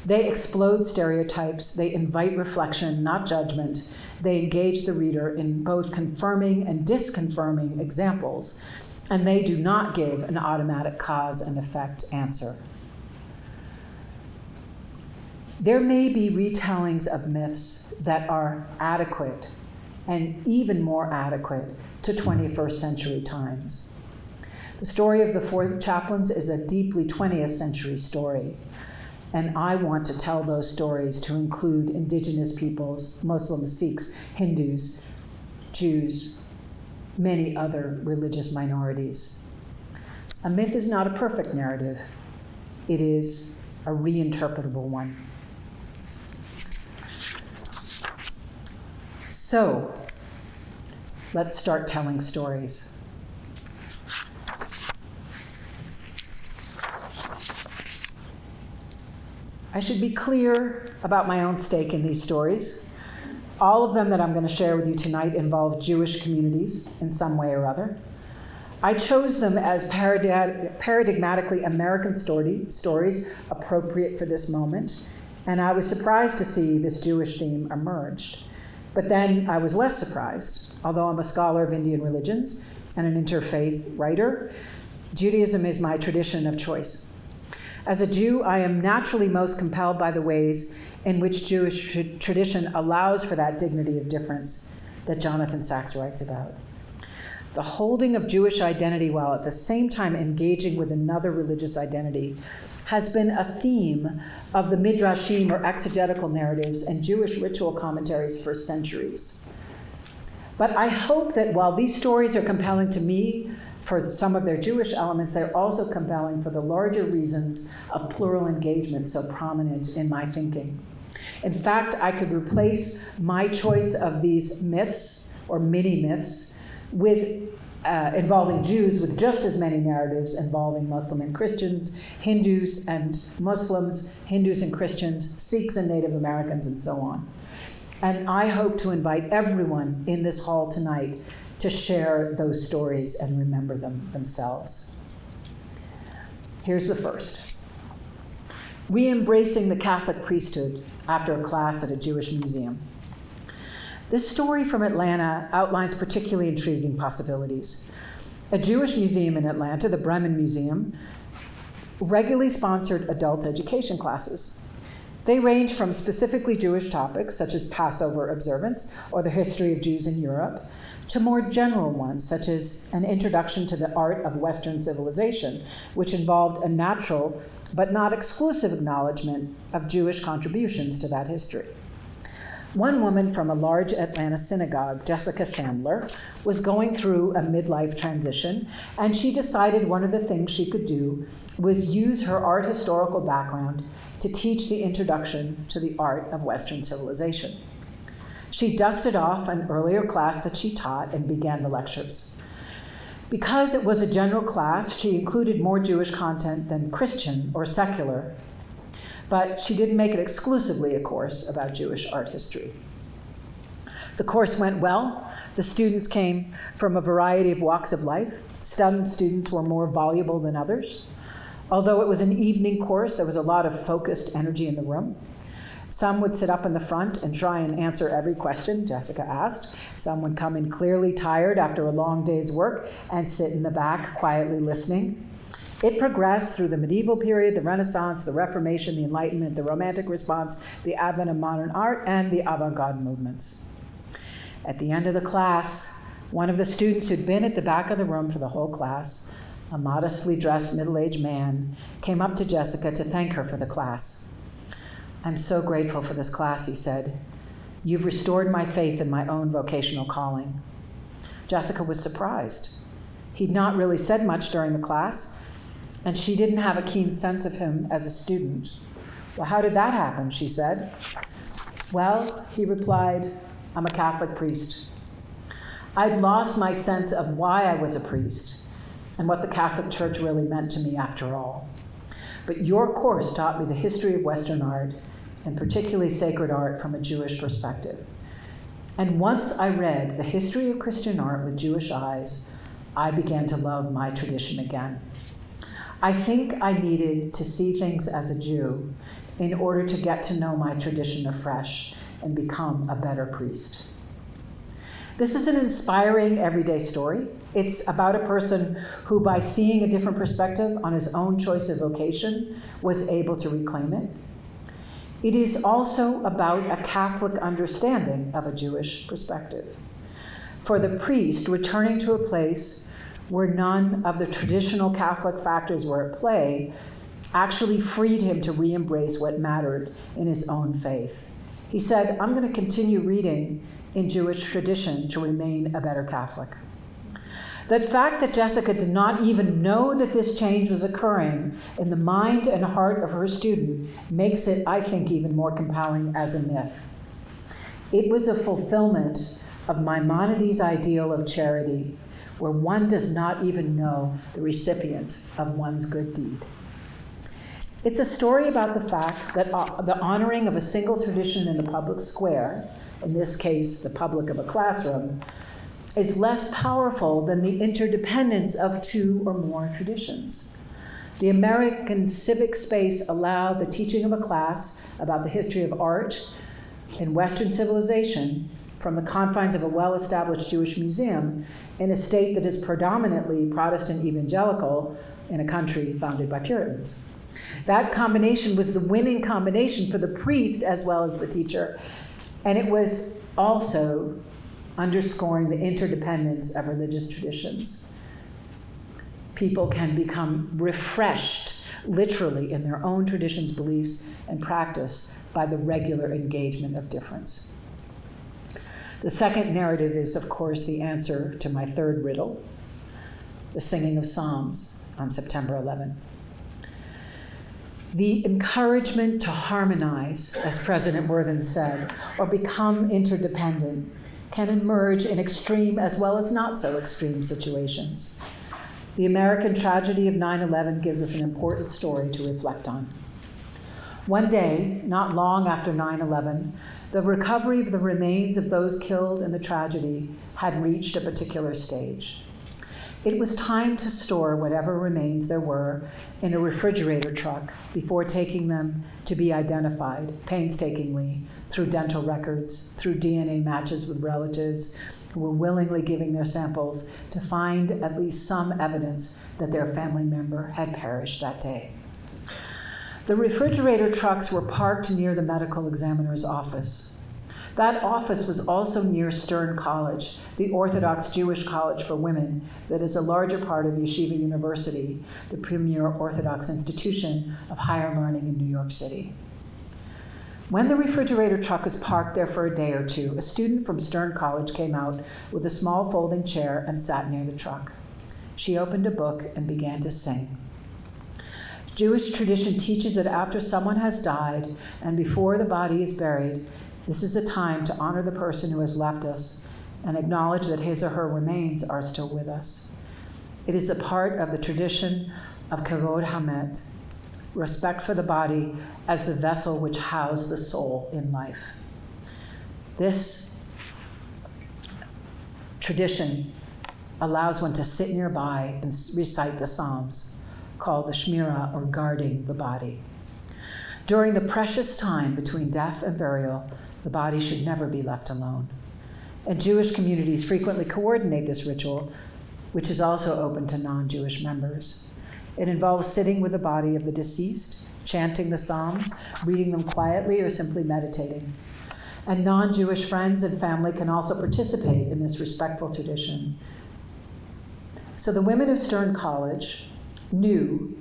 S5: They explode stereotypes, they invite reflection, not judgment. They engage the reader in both confirming and disconfirming examples, and they do not give an automatic cause and effect answer. There may be retellings of myths that are adequate, and even more adequate, to 21st century times. The story of the four chaplains is a deeply 20th century story, and I want to tell those stories to include indigenous peoples, Muslims, Sikhs, Hindus, Jews, many other religious minorities. A myth is not a perfect narrative. It is a reinterpretable one. So, let's start telling stories. I should be clear about my own stake in these stories. All of them that I'm going to share with you tonight involve Jewish communities in some way or other. I chose them as paradigmatically American stories appropriate for this moment, and I was surprised to see this Jewish theme emerged. But then I was less surprised. Although I'm a scholar of Indian religions and an interfaith writer, Judaism is my tradition of choice. As a Jew, I am naturally most compelled by the ways in which Jewish tradition allows for that dignity of difference that Jonathan Sacks writes about. The holding of Jewish identity while at the same time engaging with another religious identity has been a theme of the midrashim, or exegetical narratives, and Jewish ritual commentaries for centuries. But I hope that while these stories are compelling to me for some of their Jewish elements, they're also compelling for the larger reasons of plural engagement so prominent in my thinking. In fact, I could replace my choice of these myths, or mini-myths, with involving Jews with just as many narratives involving Muslim and Christians, Hindus and Muslims, Hindus and Christians, Sikhs and Native Americans, and so on. And I hope to invite everyone in this hall tonight to share those stories and remember them themselves. Here's the first. Re-embracing the Catholic priesthood after a class at a Jewish museum. This story from Atlanta outlines particularly intriguing possibilities. A Jewish museum in Atlanta, the Bremen Museum, regularly sponsored adult education classes. They range from specifically Jewish topics, such as Passover observance or the history of Jews in Europe, to more general ones, such as an introduction to the art of Western civilization, which involved a natural but not exclusive acknowledgement of Jewish contributions to that history. One woman from a large Atlanta synagogue, Jessica Sandler, was going through a midlife transition, and she decided one of the things she could do was use her art historical background to teach the introduction to the art of Western civilization. She dusted off an earlier class that she taught and began the lectures. Because it was a general class, she included more Jewish content than Christian or secular, but she didn't make it exclusively a course about Jewish art history. The course went well. The students came from a variety of walks of life. Some students were more voluble than others. Although it was an evening course, there was a lot of focused energy in the room. Some would sit up in the front and try and answer every question Jessica asked. Some would come in clearly tired after a long day's work and sit in the back quietly listening. It progressed through the medieval period, the Renaissance, the Reformation, the Enlightenment, the Romantic response, the advent of modern art, and the avant-garde movements. At the end of the class, one of the students who'd been at the back of the room for the whole class, a modestly dressed middle-aged man, came up to Jessica to thank her for the class. "I'm so grateful for this class," he said. "You've restored my faith in my own vocational calling." Jessica was surprised. He'd not really said much during the class, and she didn't have a keen sense of him as a student. "Well, how did that happen?" she said. "Well," he replied, "I'm a Catholic priest. I'd lost my sense of why I was a priest, and what the Catholic Church really meant to me after all. But your course taught me the history of Western art, and particularly sacred art from a Jewish perspective. And once I read the history of Christian art with Jewish eyes, I began to love my tradition again. I think I needed to see things as a Jew in order to get to know my tradition afresh and become a better priest. This is an inspiring everyday story. It's about a person who, by seeing a different perspective on his own choice of vocation, was able to reclaim it. It is also about a Catholic understanding of a Jewish perspective. For the priest, returning to a place where none of the traditional Catholic factors were at play actually freed him to re-embrace what mattered in his own faith. He said, I'm going to continue reading in Jewish tradition to remain a better Catholic. The fact that Jessica did not even know that this change was occurring in the mind and heart of her student makes it, I think, even more compelling as a myth. It was a fulfillment of Maimonides' ideal of charity, where one does not even know the recipient of one's good deed. It's a story about the fact that the honoring of a single tradition in the public square, in this case, the public of a classroom, is less powerful than the interdependence of two or more traditions. The American civic space allowed the teaching of a class about the history of art in Western civilization from the confines of a well-established Jewish museum in a state that is predominantly Protestant evangelical in a country founded by Puritans. That combination was the winning combination for the priest as well as the teacher. And it was also underscoring the interdependence of religious traditions. People can become refreshed, literally, in their own traditions, beliefs, and practice by the regular engagement of difference. The second narrative is, of course, the answer to my third riddle, the singing of psalms on September 11th. The encouragement to harmonize, as President Worthen said, or become interdependent, can emerge in extreme as well as not so extreme situations. The American tragedy of 9/11 gives us an important story to reflect on. One day, not long after 9/11, the recovery of the remains of those killed in the tragedy had reached a particular stage. It was time to store whatever remains there were in a refrigerator truck before taking them to be identified painstakingly through dental records, through DNA matches with relatives who were willingly giving their samples to find at least some evidence that their family member had perished that day. The refrigerator trucks were parked near the medical examiner's office. That office was also near Stern College, the Orthodox Jewish college for women that is a larger part of Yeshiva University, the premier Orthodox institution of higher learning in New York City. When the refrigerator truck was parked there for a day or two, a student from Stern College came out with a small folding chair and sat near the truck. She opened a book and began to sing. Jewish tradition teaches that after someone has died and before the body is buried, this is a time to honor the person who has left us and acknowledge that his or her remains are still with us. It is a part of the tradition of kavod hamet, respect for the body as the vessel which housed the soul in life. This tradition allows one to sit nearby and recite the Psalms, called the Shmirah, or guarding the body. During the precious time between death and burial, the body should never be left alone. And Jewish communities frequently coordinate this ritual, which is also open to non-Jewish members. It involves sitting with the body of the deceased, chanting the Psalms, reading them quietly, or simply meditating. And non-Jewish friends and family can also participate in this respectful tradition. So the women of Stern College knew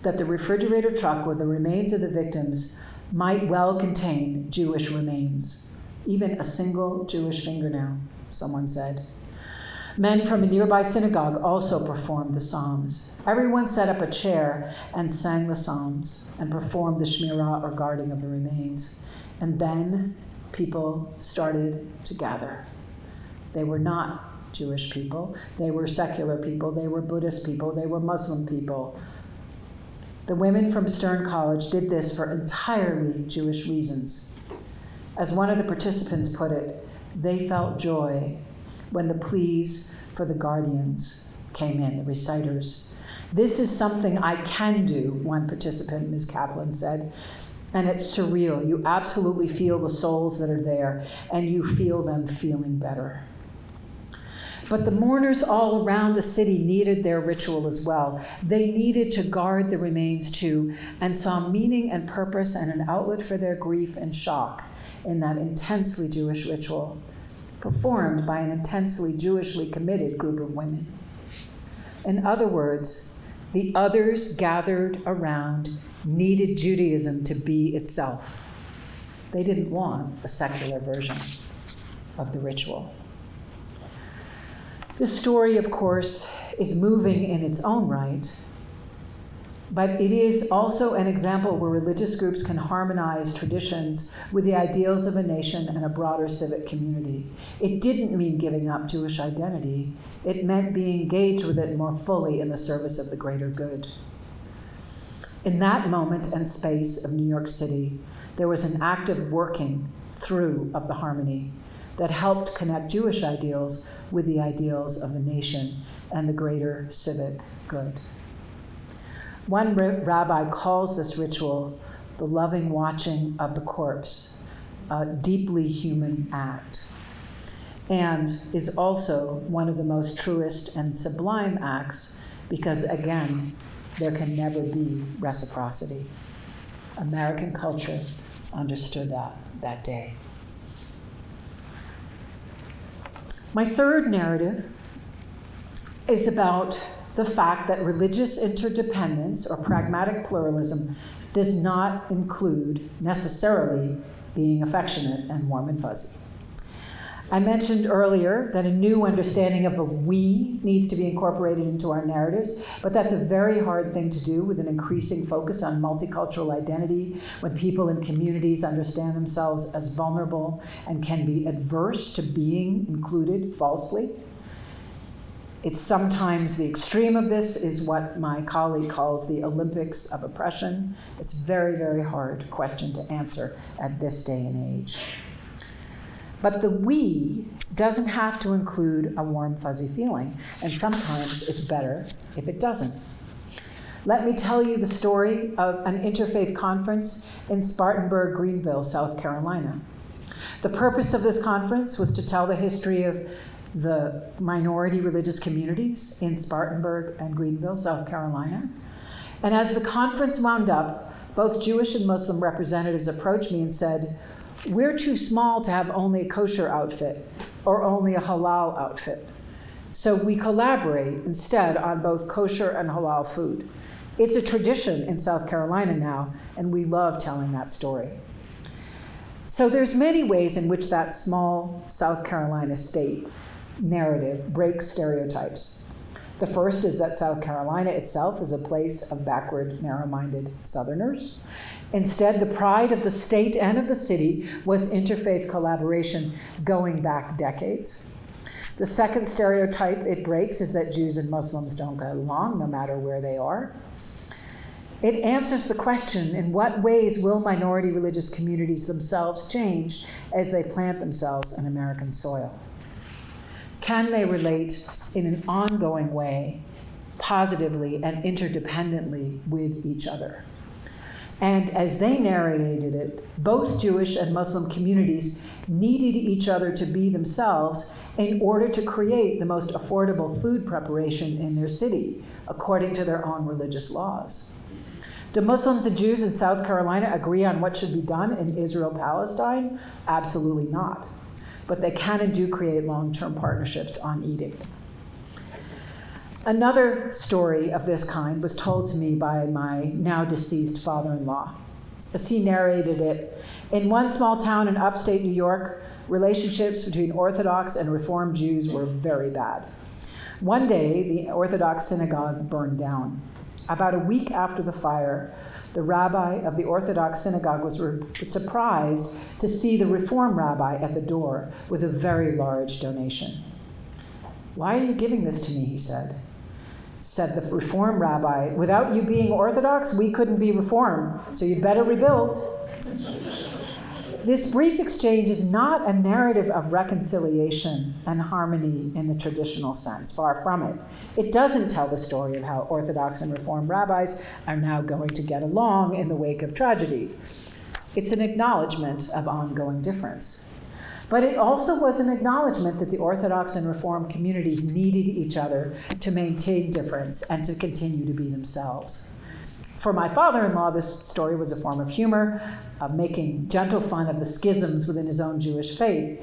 S5: that the refrigerator truck with the remains of the victims might well contain Jewish remains, even a single Jewish fingernail, someone said. Men from a nearby synagogue also performed the Psalms. Everyone set up a chair and sang the Psalms and performed the Shmirah, or guarding of the remains. And then people started to gather. They were not Jewish people. They were secular people. They were Buddhist people. They were Muslim people. The women from Stern College did this for entirely Jewish reasons. As one of the participants put it, they felt joy when the pleas for the guardians came in, the reciters. This is something I can do, one participant, Ms. Kaplan, said, and it's surreal. You absolutely feel the souls that are there, and you feel them feeling better. But the mourners all around the city needed their ritual as well. They needed to guard the remains too, and saw meaning and purpose and an outlet for their grief and shock in that intensely Jewish ritual, performed by an intensely Jewishly committed group of women. In other words, the others gathered around needed Judaism to be itself. They didn't want a secular version of the ritual. This story, of course, is moving in its own right, but it is also an example where religious groups can harmonize traditions with the ideals of a nation and a broader civic community. It didn't mean giving up Jewish identity. It meant being engaged with it more fully in the service of the greater good. In that moment and space of New York City, there was an active working through of the harmony that helped connect Jewish ideals with the ideals of the nation and the greater civic good. One rabbi calls this ritual the loving watching of the corpse, a deeply human act, and is also one of the most truest and sublime acts because, again, there can never be reciprocity. American culture understood that day. My third narrative is about the fact that religious interdependence or pragmatic pluralism does not include necessarily being affectionate and warm and fuzzy. I mentioned earlier that a new understanding of a we needs to be incorporated into our narratives, but that's a very hard thing to do with an increasing focus on multicultural identity when people in communities understand themselves as vulnerable and can be adverse to being included falsely. It's sometimes the extreme of this is what my colleague calls the Olympics of oppression. It's a very, very hard question to answer at this day and age. But the we doesn't have to include a warm, fuzzy feeling, and sometimes it's better if it doesn't. Let me tell you the story of an interfaith conference in Spartanburg, Greenville, South Carolina. The purpose of this conference was to tell the history of the minority religious communities in Spartanburg and Greenville, South Carolina. And as the conference wound up, both Jewish and Muslim representatives approached me and said, "We're too small to have only a kosher outfit or only a halal outfit. So we collaborate instead on both kosher and halal food. It's a tradition in South Carolina now, and we love telling that story." So there's many ways in which that small South Carolina state narrative breaks stereotypes. The first is that South Carolina itself is a place of backward, narrow-minded Southerners. Instead, the pride of the state and of the city was interfaith collaboration going back decades. The second stereotype it breaks is that Jews and Muslims don't get along, no matter where they are. It answers the question, in what ways will minority religious communities themselves change as they plant themselves on American soil? Can they relate in an ongoing way, positively and interdependently with each other? And as they narrated it, both Jewish and Muslim communities needed each other to be themselves in order to create the most affordable food preparation in their city, according to their own religious laws. Do Muslims and Jews in South Carolina agree on what should be done in Israel-Palestine? Absolutely not. But they can and do create long-term partnerships on eating. Another story of this kind was told to me by my now deceased father-in-law. As he narrated it, in one small town in upstate New York, relationships between Orthodox and Reform Jews were very bad. One day, the Orthodox synagogue burned down. About a week after the fire, the rabbi of the Orthodox synagogue was surprised to see the Reform rabbi at the door with a very large donation. "Why are you giving this to me?" he said. Said the Reform rabbi, "Without you being Orthodox, we couldn't be Reformed, so you'd better rebuild." This brief exchange is not a narrative of reconciliation and harmony in the traditional sense, far from it. It doesn't tell the story of how Orthodox and Reform rabbis are now going to get along in the wake of tragedy. It's an acknowledgement of ongoing difference. But it also was an acknowledgement that the Orthodox and Reform communities needed each other to maintain difference and to continue to be themselves. For my father-in-law, this story was a form of humor, of making gentle fun of the schisms within his own Jewish faith.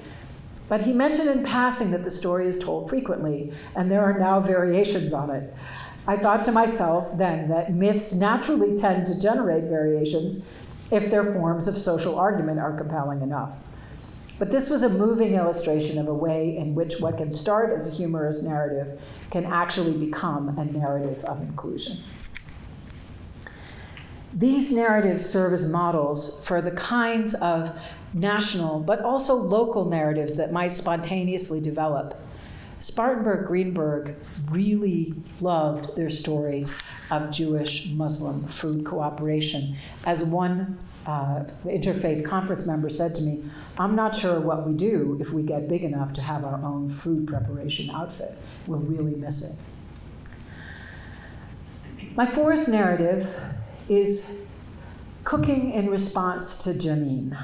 S5: But he mentioned in passing that the story is told frequently, and there are now variations on it. I thought to myself then that myths naturally tend to generate variations if their forms of social argument are compelling enough. But this was a moving illustration of a way in which what can start as a humorous narrative can actually become a narrative of inclusion. These narratives serve as models for the kinds of national but also local narratives that might spontaneously develop. Spartanburg Greenberg really loved their story of Jewish-Muslim food cooperation. As one Interfaith conference member said to me, "I'm not sure what we do if we get big enough to have our own food preparation outfit. We'll really miss it." My fourth narrative is cooking in response to Janine.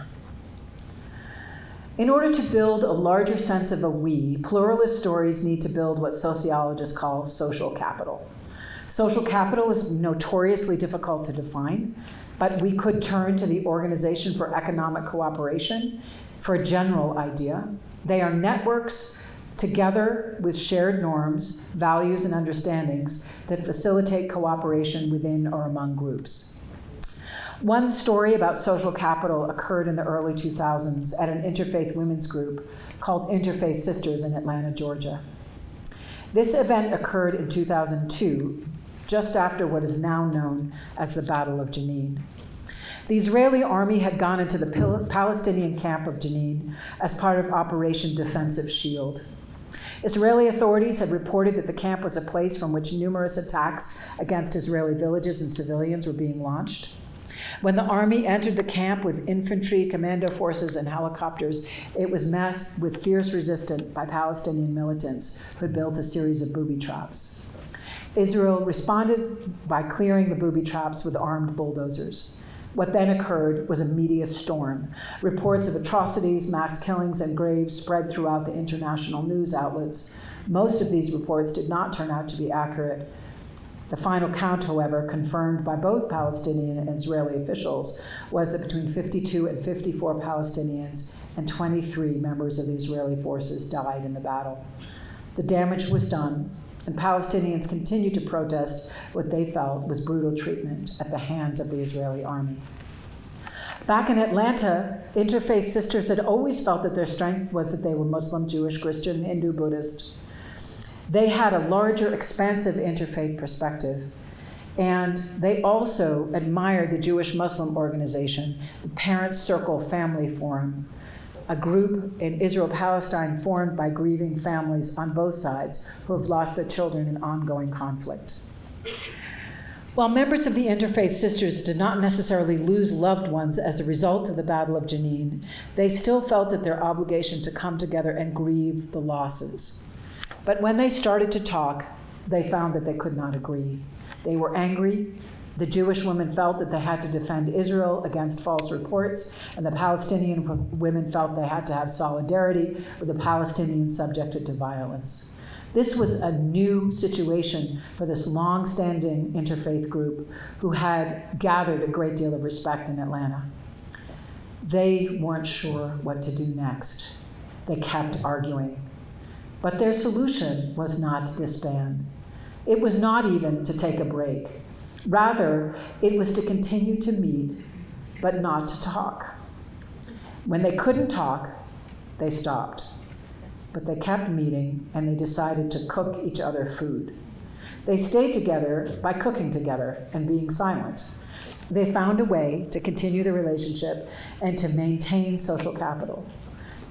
S5: In order to build a larger sense of a we, pluralist stories need to build what sociologists call social capital. Social capital is notoriously difficult to define, but we could turn to the Organization for Economic Cooperation for a general idea. They are networks together with shared norms, values, and understandings that facilitate cooperation within or among groups. One story about social capital occurred in the early 2000s at an interfaith women's group called Interfaith Sisters in Atlanta, Georgia. This event occurred in 2002, just after what is now known as the Battle of Jenin. The Israeli army had gone into the Palestinian camp of Jenin as part of Operation Defensive Shield. Israeli authorities had reported that the camp was a place from which numerous attacks against Israeli villages and civilians were being launched. When the army entered the camp with infantry, commando forces, and helicopters, it was met with fierce resistance by Palestinian militants who had built a series of booby traps. Israel responded by clearing the booby traps with armed bulldozers. What then occurred was a media storm. Reports of atrocities, mass killings, and graves spread throughout the international news outlets. Most of these reports did not turn out to be accurate. The final count, however, confirmed by both Palestinian and Israeli officials, was that between 52 and 54 Palestinians and 23 members of the Israeli forces died in the battle. The damage was done, and Palestinians continued to protest what they felt was brutal treatment at the hands of the Israeli army. Back in Atlanta, Interfaith Sisters had always felt that their strength was that they were Muslim, Jewish, Christian, Hindu, Buddhist. They had a larger, expansive interfaith perspective, and they also admired the Jewish-Muslim organization, the Parents Circle Family Forum, a group in Israel-Palestine formed by grieving families on both sides who have lost their children in ongoing conflict. While members of the Interfaith Sisters did not necessarily lose loved ones as a result of the Battle of Jenin, they still felt it their obligation to come together and grieve the losses. But when they started to talk, they found that they could not agree. They were angry. The Jewish women felt that they had to defend Israel against false reports, and the Palestinian women felt they had to have solidarity with the Palestinians subjected to violence. This was a new situation for this long-standing interfaith group who had gathered a great deal of respect in Atlanta. They weren't sure what to do next. They kept arguing. But their solution was not to disband. It was not even to take a break. Rather, it was to continue to meet, but not to talk. When they couldn't talk, they stopped. But they kept meeting, and they decided to cook each other food. They stayed together by cooking together and being silent. They found a way to continue the relationship and to maintain social capital.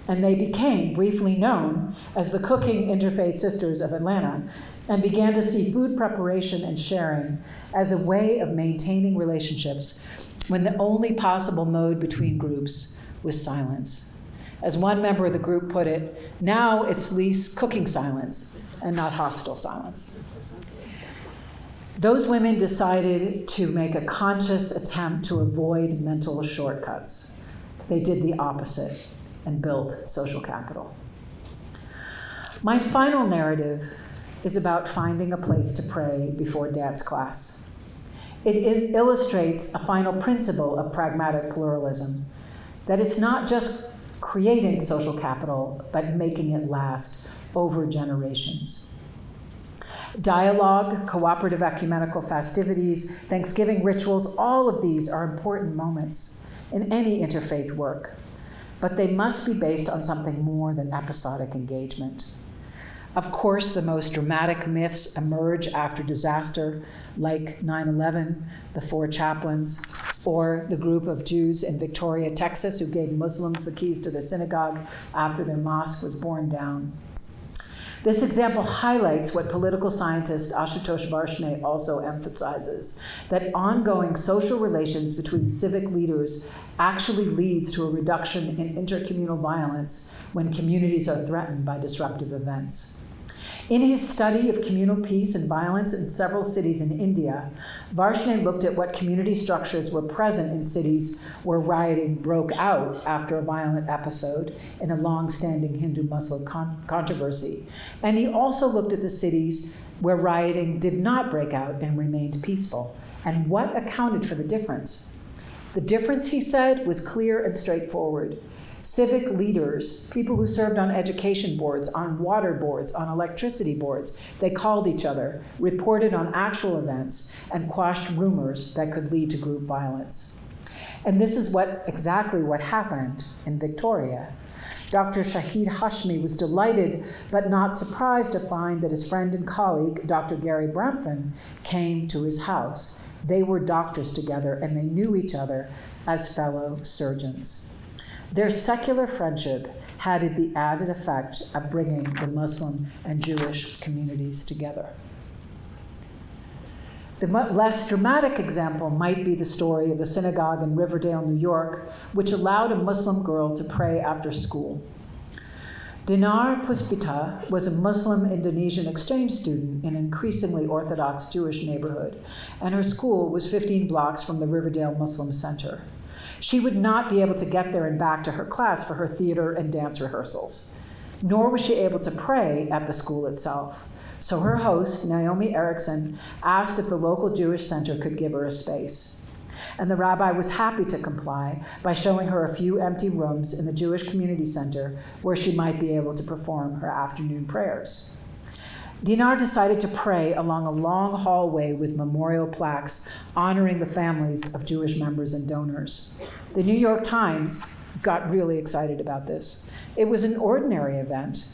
S5: and they became briefly known as the Cooking Interfaith Sisters of Atlanta, and began to see food preparation and sharing as a way of maintaining relationships when the only possible mode between groups was silence. As one member of the group put it, now it's least cooking silence and not hostile silence. Those women decided to make a conscious attempt to avoid mental shortcuts. They did the opposite and built social capital. My final narrative is about finding a place to pray before dance class. It illustrates a final principle of pragmatic pluralism, that it's not just creating social capital, but making it last over generations. Dialogue, cooperative ecumenical festivities, Thanksgiving rituals, all of these are important moments in any interfaith work, but they must be based on something more than episodic engagement. Of course, the most dramatic myths emerge after disaster, like 9/11, the 4 chaplains, or the group of Jews in Victoria, Texas, who gave Muslims the keys to their synagogue after their mosque was borne down. This example highlights what political scientist Ashutosh Varshney also emphasizes, that ongoing social relations between civic leaders actually leads to a reduction in intercommunal violence when communities are threatened by disruptive events. In his study of communal peace and violence in several cities in India, Varshney looked at what community structures were present in cities where rioting broke out after a violent episode in a long-standing Hindu-Muslim controversy. And he also looked at the cities where rioting did not break out and remained peaceful. And what accounted for the difference? The difference, he said, was clear and straightforward. Civic leaders, people who served on education boards, on water boards, on electricity boards, they called each other, reported on actual events, and quashed rumors that could lead to group violence. And this is exactly what happened in Victoria. Dr. Shahid Hashmi was delighted but not surprised to find that his friend and colleague, Dr. Gary Bramfin, came to his house. They were doctors together and they knew each other as fellow surgeons. Their secular friendship had the added effect of bringing the Muslim and Jewish communities together. The less dramatic example might be the story of the synagogue in Riverdale, New York, which allowed a Muslim girl to pray after school. Dinar Puspita was a Muslim Indonesian exchange student in an increasingly Orthodox Jewish neighborhood, and her school was 15 blocks from the Riverdale Muslim Center. She would not be able to get there and back to her class for her theater and dance rehearsals, nor was she able to pray at the school itself. So her host, Naomi Erickson, asked if the local Jewish center could give her a space. And the rabbi was happy to comply by showing her a few empty rooms in the Jewish community center where she might be able to perform her afternoon prayers. Dinar decided to pray along a long hallway with memorial plaques honoring the families of Jewish members and donors. The New York Times got really excited about this. It was an ordinary event.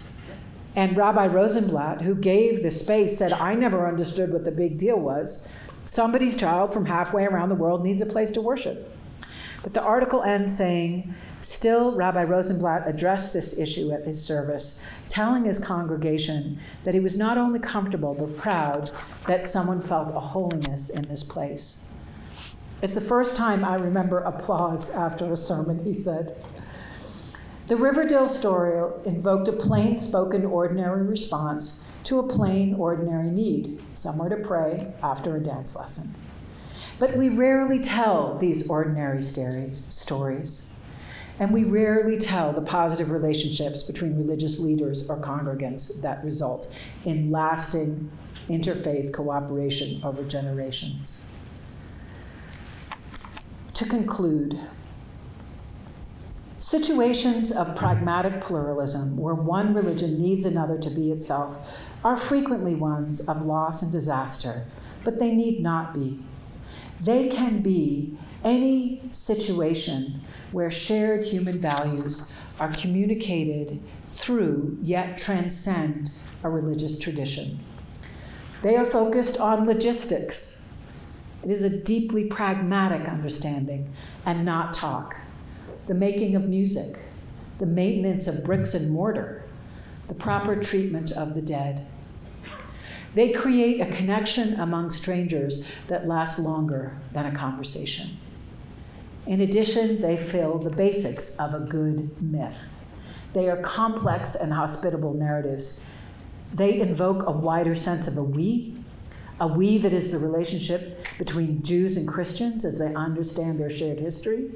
S5: And Rabbi Rosenblatt, who gave the space, said, "I never understood what the big deal was. Somebody's child from halfway around the world needs a place to worship." But the article ends saying, still, Rabbi Rosenblatt addressed this issue at his service, telling his congregation that he was not only comfortable but proud that someone felt a holiness in this place. "It's the first time I remember applause after a sermon," he said. The Riverdale story invoked a plain-spoken ordinary response to a plain ordinary need, somewhere to pray after a dance lesson. But we rarely tell these ordinary stories, and we rarely tell the positive relationships between religious leaders or congregants that result in lasting interfaith cooperation over generations. To conclude, situations of pragmatic pluralism where one religion needs another to be itself are frequently ones of loss and disaster, but they need not be. They can be any situation where shared human values are communicated through, yet transcend a religious tradition. They are focused on logistics. It is a deeply pragmatic understanding and not talk. The making of music, the maintenance of bricks and mortar, the proper treatment of the dead. They create a connection among strangers that lasts longer than a conversation. In addition, they fill the basics of a good myth. They are complex and hospitable narratives. They invoke a wider sense of a we that is the relationship between Jews and Christians as they understand their shared history,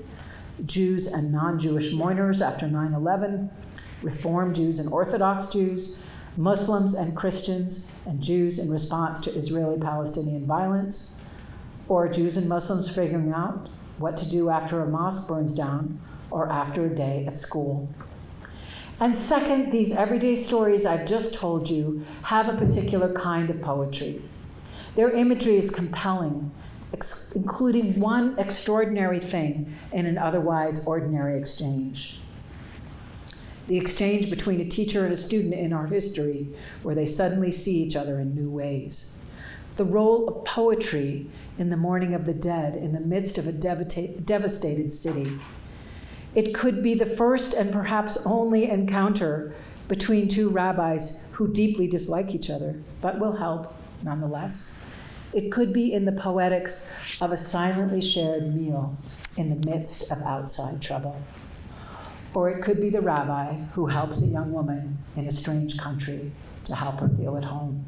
S5: Jews and non-Jewish mourners after 9/11, Reform Jews and Orthodox Jews, Muslims and Christians, and Jews in response to Israeli-Palestinian violence, or Jews and Muslims figuring out what to do after a mosque burns down or after a day at school. And second, these everyday stories I've just told you have a particular kind of poetry. Their imagery is compelling, including one extraordinary thing in an otherwise ordinary exchange. The exchange between a teacher and a student in art history, where they suddenly see each other in new ways. The role of poetry in the mourning of the dead in the midst of a devastated city. It could be the first and perhaps only encounter between two rabbis who deeply dislike each other, but will help nonetheless. It could be in the poetics of a silently shared meal in the midst of outside trouble. Or it could be the rabbi who helps a young woman in a strange country to help her feel at home.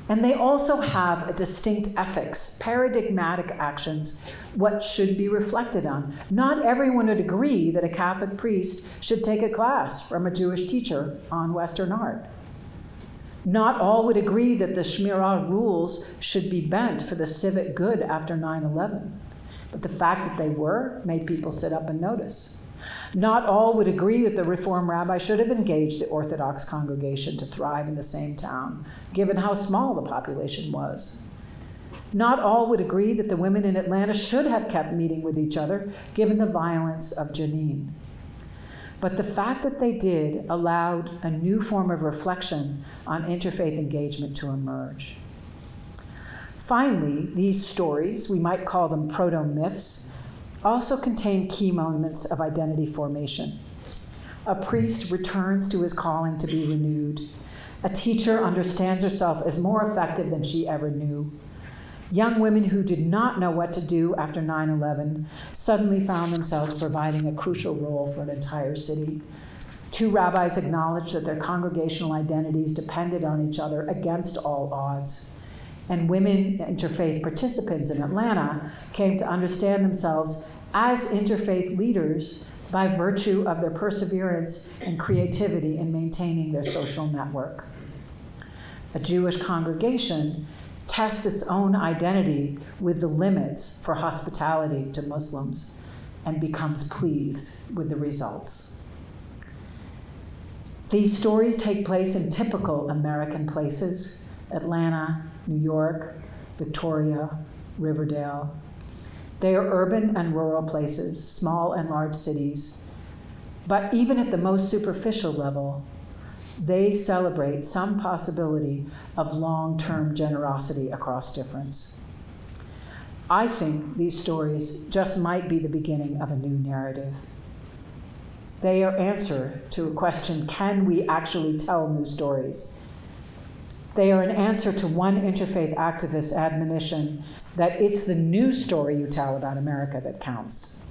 S5: And they also have a distinct ethics, paradigmatic actions, what should be reflected on. Not everyone would agree that a Catholic priest should take a class from a Jewish teacher on Western art. Not all would agree that the Shmirah rules should be bent for the civic good after 9/11. But the fact that they were made people sit up and notice. Not all would agree that the Reform rabbi should have engaged the Orthodox congregation to thrive in the same town, given how small the population was. Not all would agree that the women in Atlanta should have kept meeting with each other, given the violence of Jenin. But the fact that they did allowed a new form of reflection on interfaith engagement to emerge. Finally, these stories, we might call them proto-myths, also contain key moments of identity formation. A priest returns to his calling to be renewed. A teacher understands herself as more effective than she ever knew. Young women who did not know what to do after 9/11 suddenly found themselves providing a crucial role for an entire city. Two rabbis acknowledged that their congregational identities depended on each other against all odds. And women interfaith participants in Atlanta came to understand themselves as interfaith leaders by virtue of their perseverance and creativity in maintaining their social network. A Jewish congregation tests its own identity with the limits for hospitality to Muslims and becomes pleased with the results. These stories take place in typical American places: Atlanta, New York, Victoria, Riverdale. They are urban and rural places, small and large cities. But even at the most superficial level, they celebrate some possibility of long-term generosity across difference. I think these stories just might be the beginning of a new narrative. They are answer to a question: can we actually tell new stories? They are an answer to one interfaith activist's admonition that it's the new story you tell about America that counts.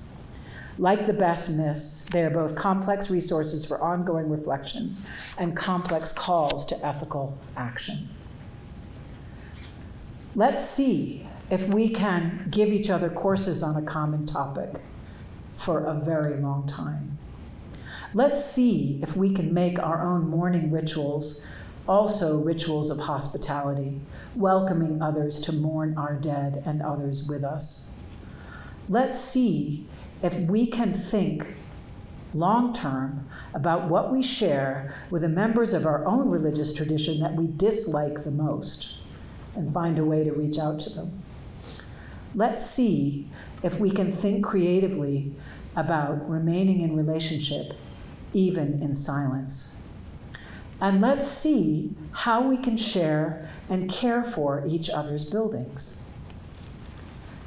S5: Like the best myths, they are both complex resources for ongoing reflection and complex calls to ethical action. Let's see if we can give each other courses on a common topic for a very long time. Let's see if we can make our own mourning rituals also rituals of hospitality, welcoming others to mourn our dead and others with us. Let's see if we can think long-term about what we share with the members of our own religious tradition that we dislike the most and find a way to reach out to them. Let's see if we can think creatively about remaining in relationship, even in silence. And let's see how we can share and care for each other's buildings.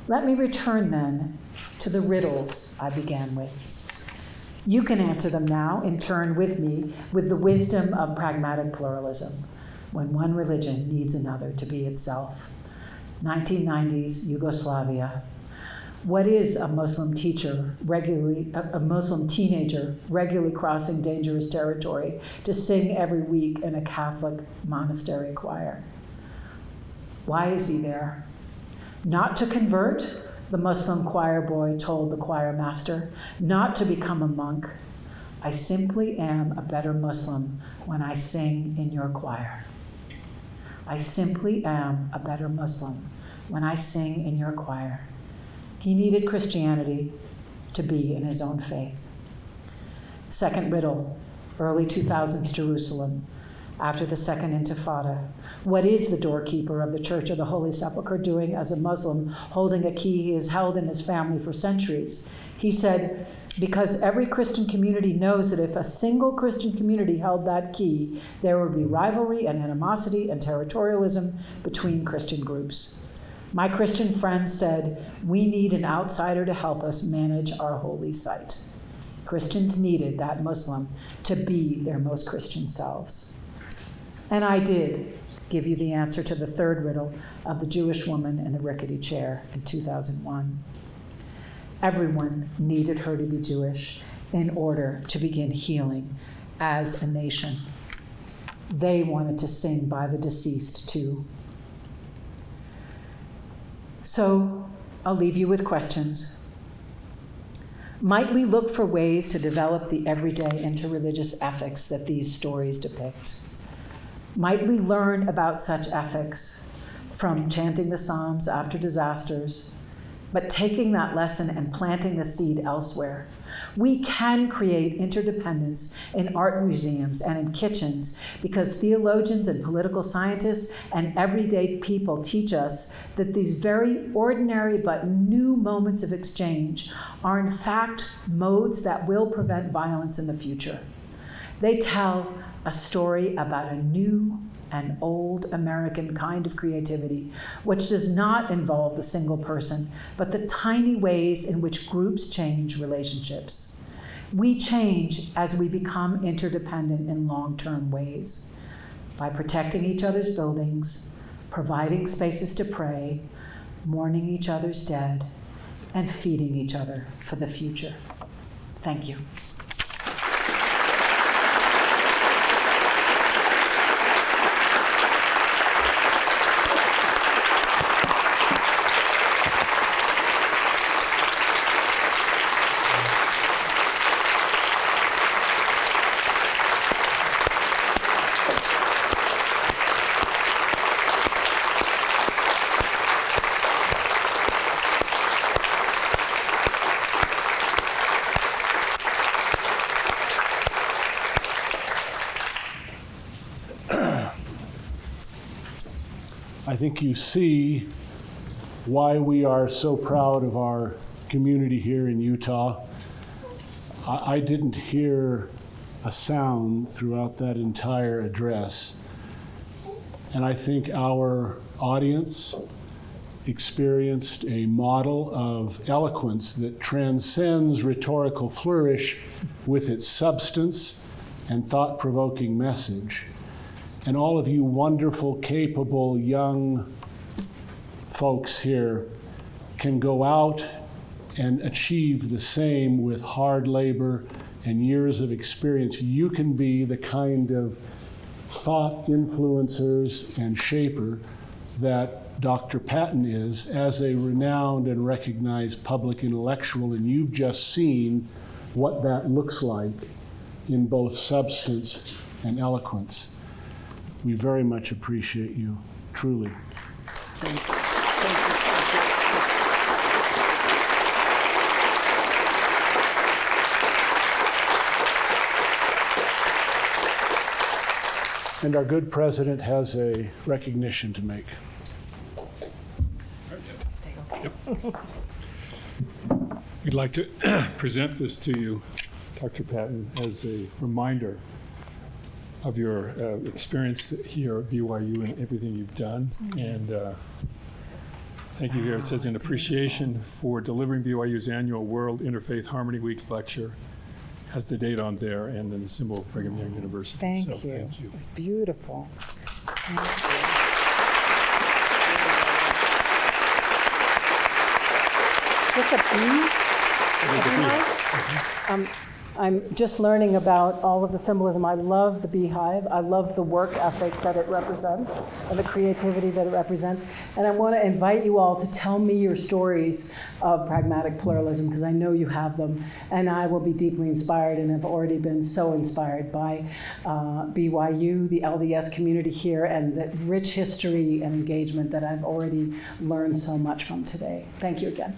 S5: Let me return then to the riddles I began with. You can answer them now in turn with me with the wisdom of pragmatic pluralism, when one religion needs another to be itself. 1990s Yugoslavia. What is a Muslim teenager regularly crossing dangerous territory to sing every week in a Catholic monastery choir? Why is he there? Not to convert, the Muslim choir boy told the choir master, not to become a monk. I simply am a better Muslim when I sing in your choir. I simply am a better Muslim when I sing in your choir. He needed Christianity to be in his own faith. Second riddle, early 2000s Jerusalem, after the Second Intifada. What is the doorkeeper of the Church of the Holy Sepulchre doing as a Muslim holding a key he has held in his family for centuries? He said, because every Christian community knows that if a single Christian community held that key, there would be rivalry and animosity and territorialism between Christian groups. My Christian friends said, we need an outsider to help us manage our holy site. Christians needed that Muslim to be their most Christian selves. And I did give you the answer to the third riddle of the Jewish woman in the rickety chair in 2001. Everyone needed her to be Jewish in order to begin healing as a nation. They wanted to sing by the deceased too. So I'll leave you with questions. Might we look for ways to develop the everyday interreligious ethics that these stories depict? Might we learn about such ethics from chanting the Psalms after disasters, but taking that lesson and planting the seed elsewhere? We can create interdependence in art museums and in kitchens because theologians and political scientists and everyday people teach us that these very ordinary but new moments of exchange are in fact modes that will prevent violence in the future. They tell a story about a new and old American kind of creativity, which does not involve the single person, but the tiny ways in which groups change relationships. We change as we become interdependent in long-term ways, by protecting each other's buildings, providing spaces to pray, mourning each other's dead, and feeding each other for the future. Thank you.
S1: I think you see why we are so proud of our community here in Utah. I didn't hear a sound throughout that entire address. And I think our audience experienced a model of eloquence that transcends rhetorical flourish with its substance and thought-provoking message. And all of you wonderful, capable, young folks here can go out and achieve the same with hard labor and years of experience. You can be the kind of thought influencers and shaper that Dr. Patten is as a renowned and recognized public intellectual, and you've just seen what that looks like in both substance and eloquence. We very much appreciate you, truly.
S2: Thank you.
S1: And our good president has a recognition to make.
S3: Yep. We'd like to present this to you, Dr. Patten, as a reminder of your experience here at BYU and everything you've done. And thank you here. It says, in appreciation for delivering BYU's annual World Interfaith Harmony Week lecture has the date on there and then the symbol of Brigham Young University.
S6: Thank
S3: So
S6: you.
S3: thank you.
S6: It's beautiful. Thank you. Is this a bee? I'm just learning about all of the symbolism. I love the beehive. I love the work ethic that it represents and the creativity that it represents. And I want to invite you all to tell me your stories of pragmatic pluralism, because I know you have them. And I will be deeply inspired and have already been so inspired by BYU, the LDS community here, and the rich history and engagement that I've already learned so much from today. Thank you again.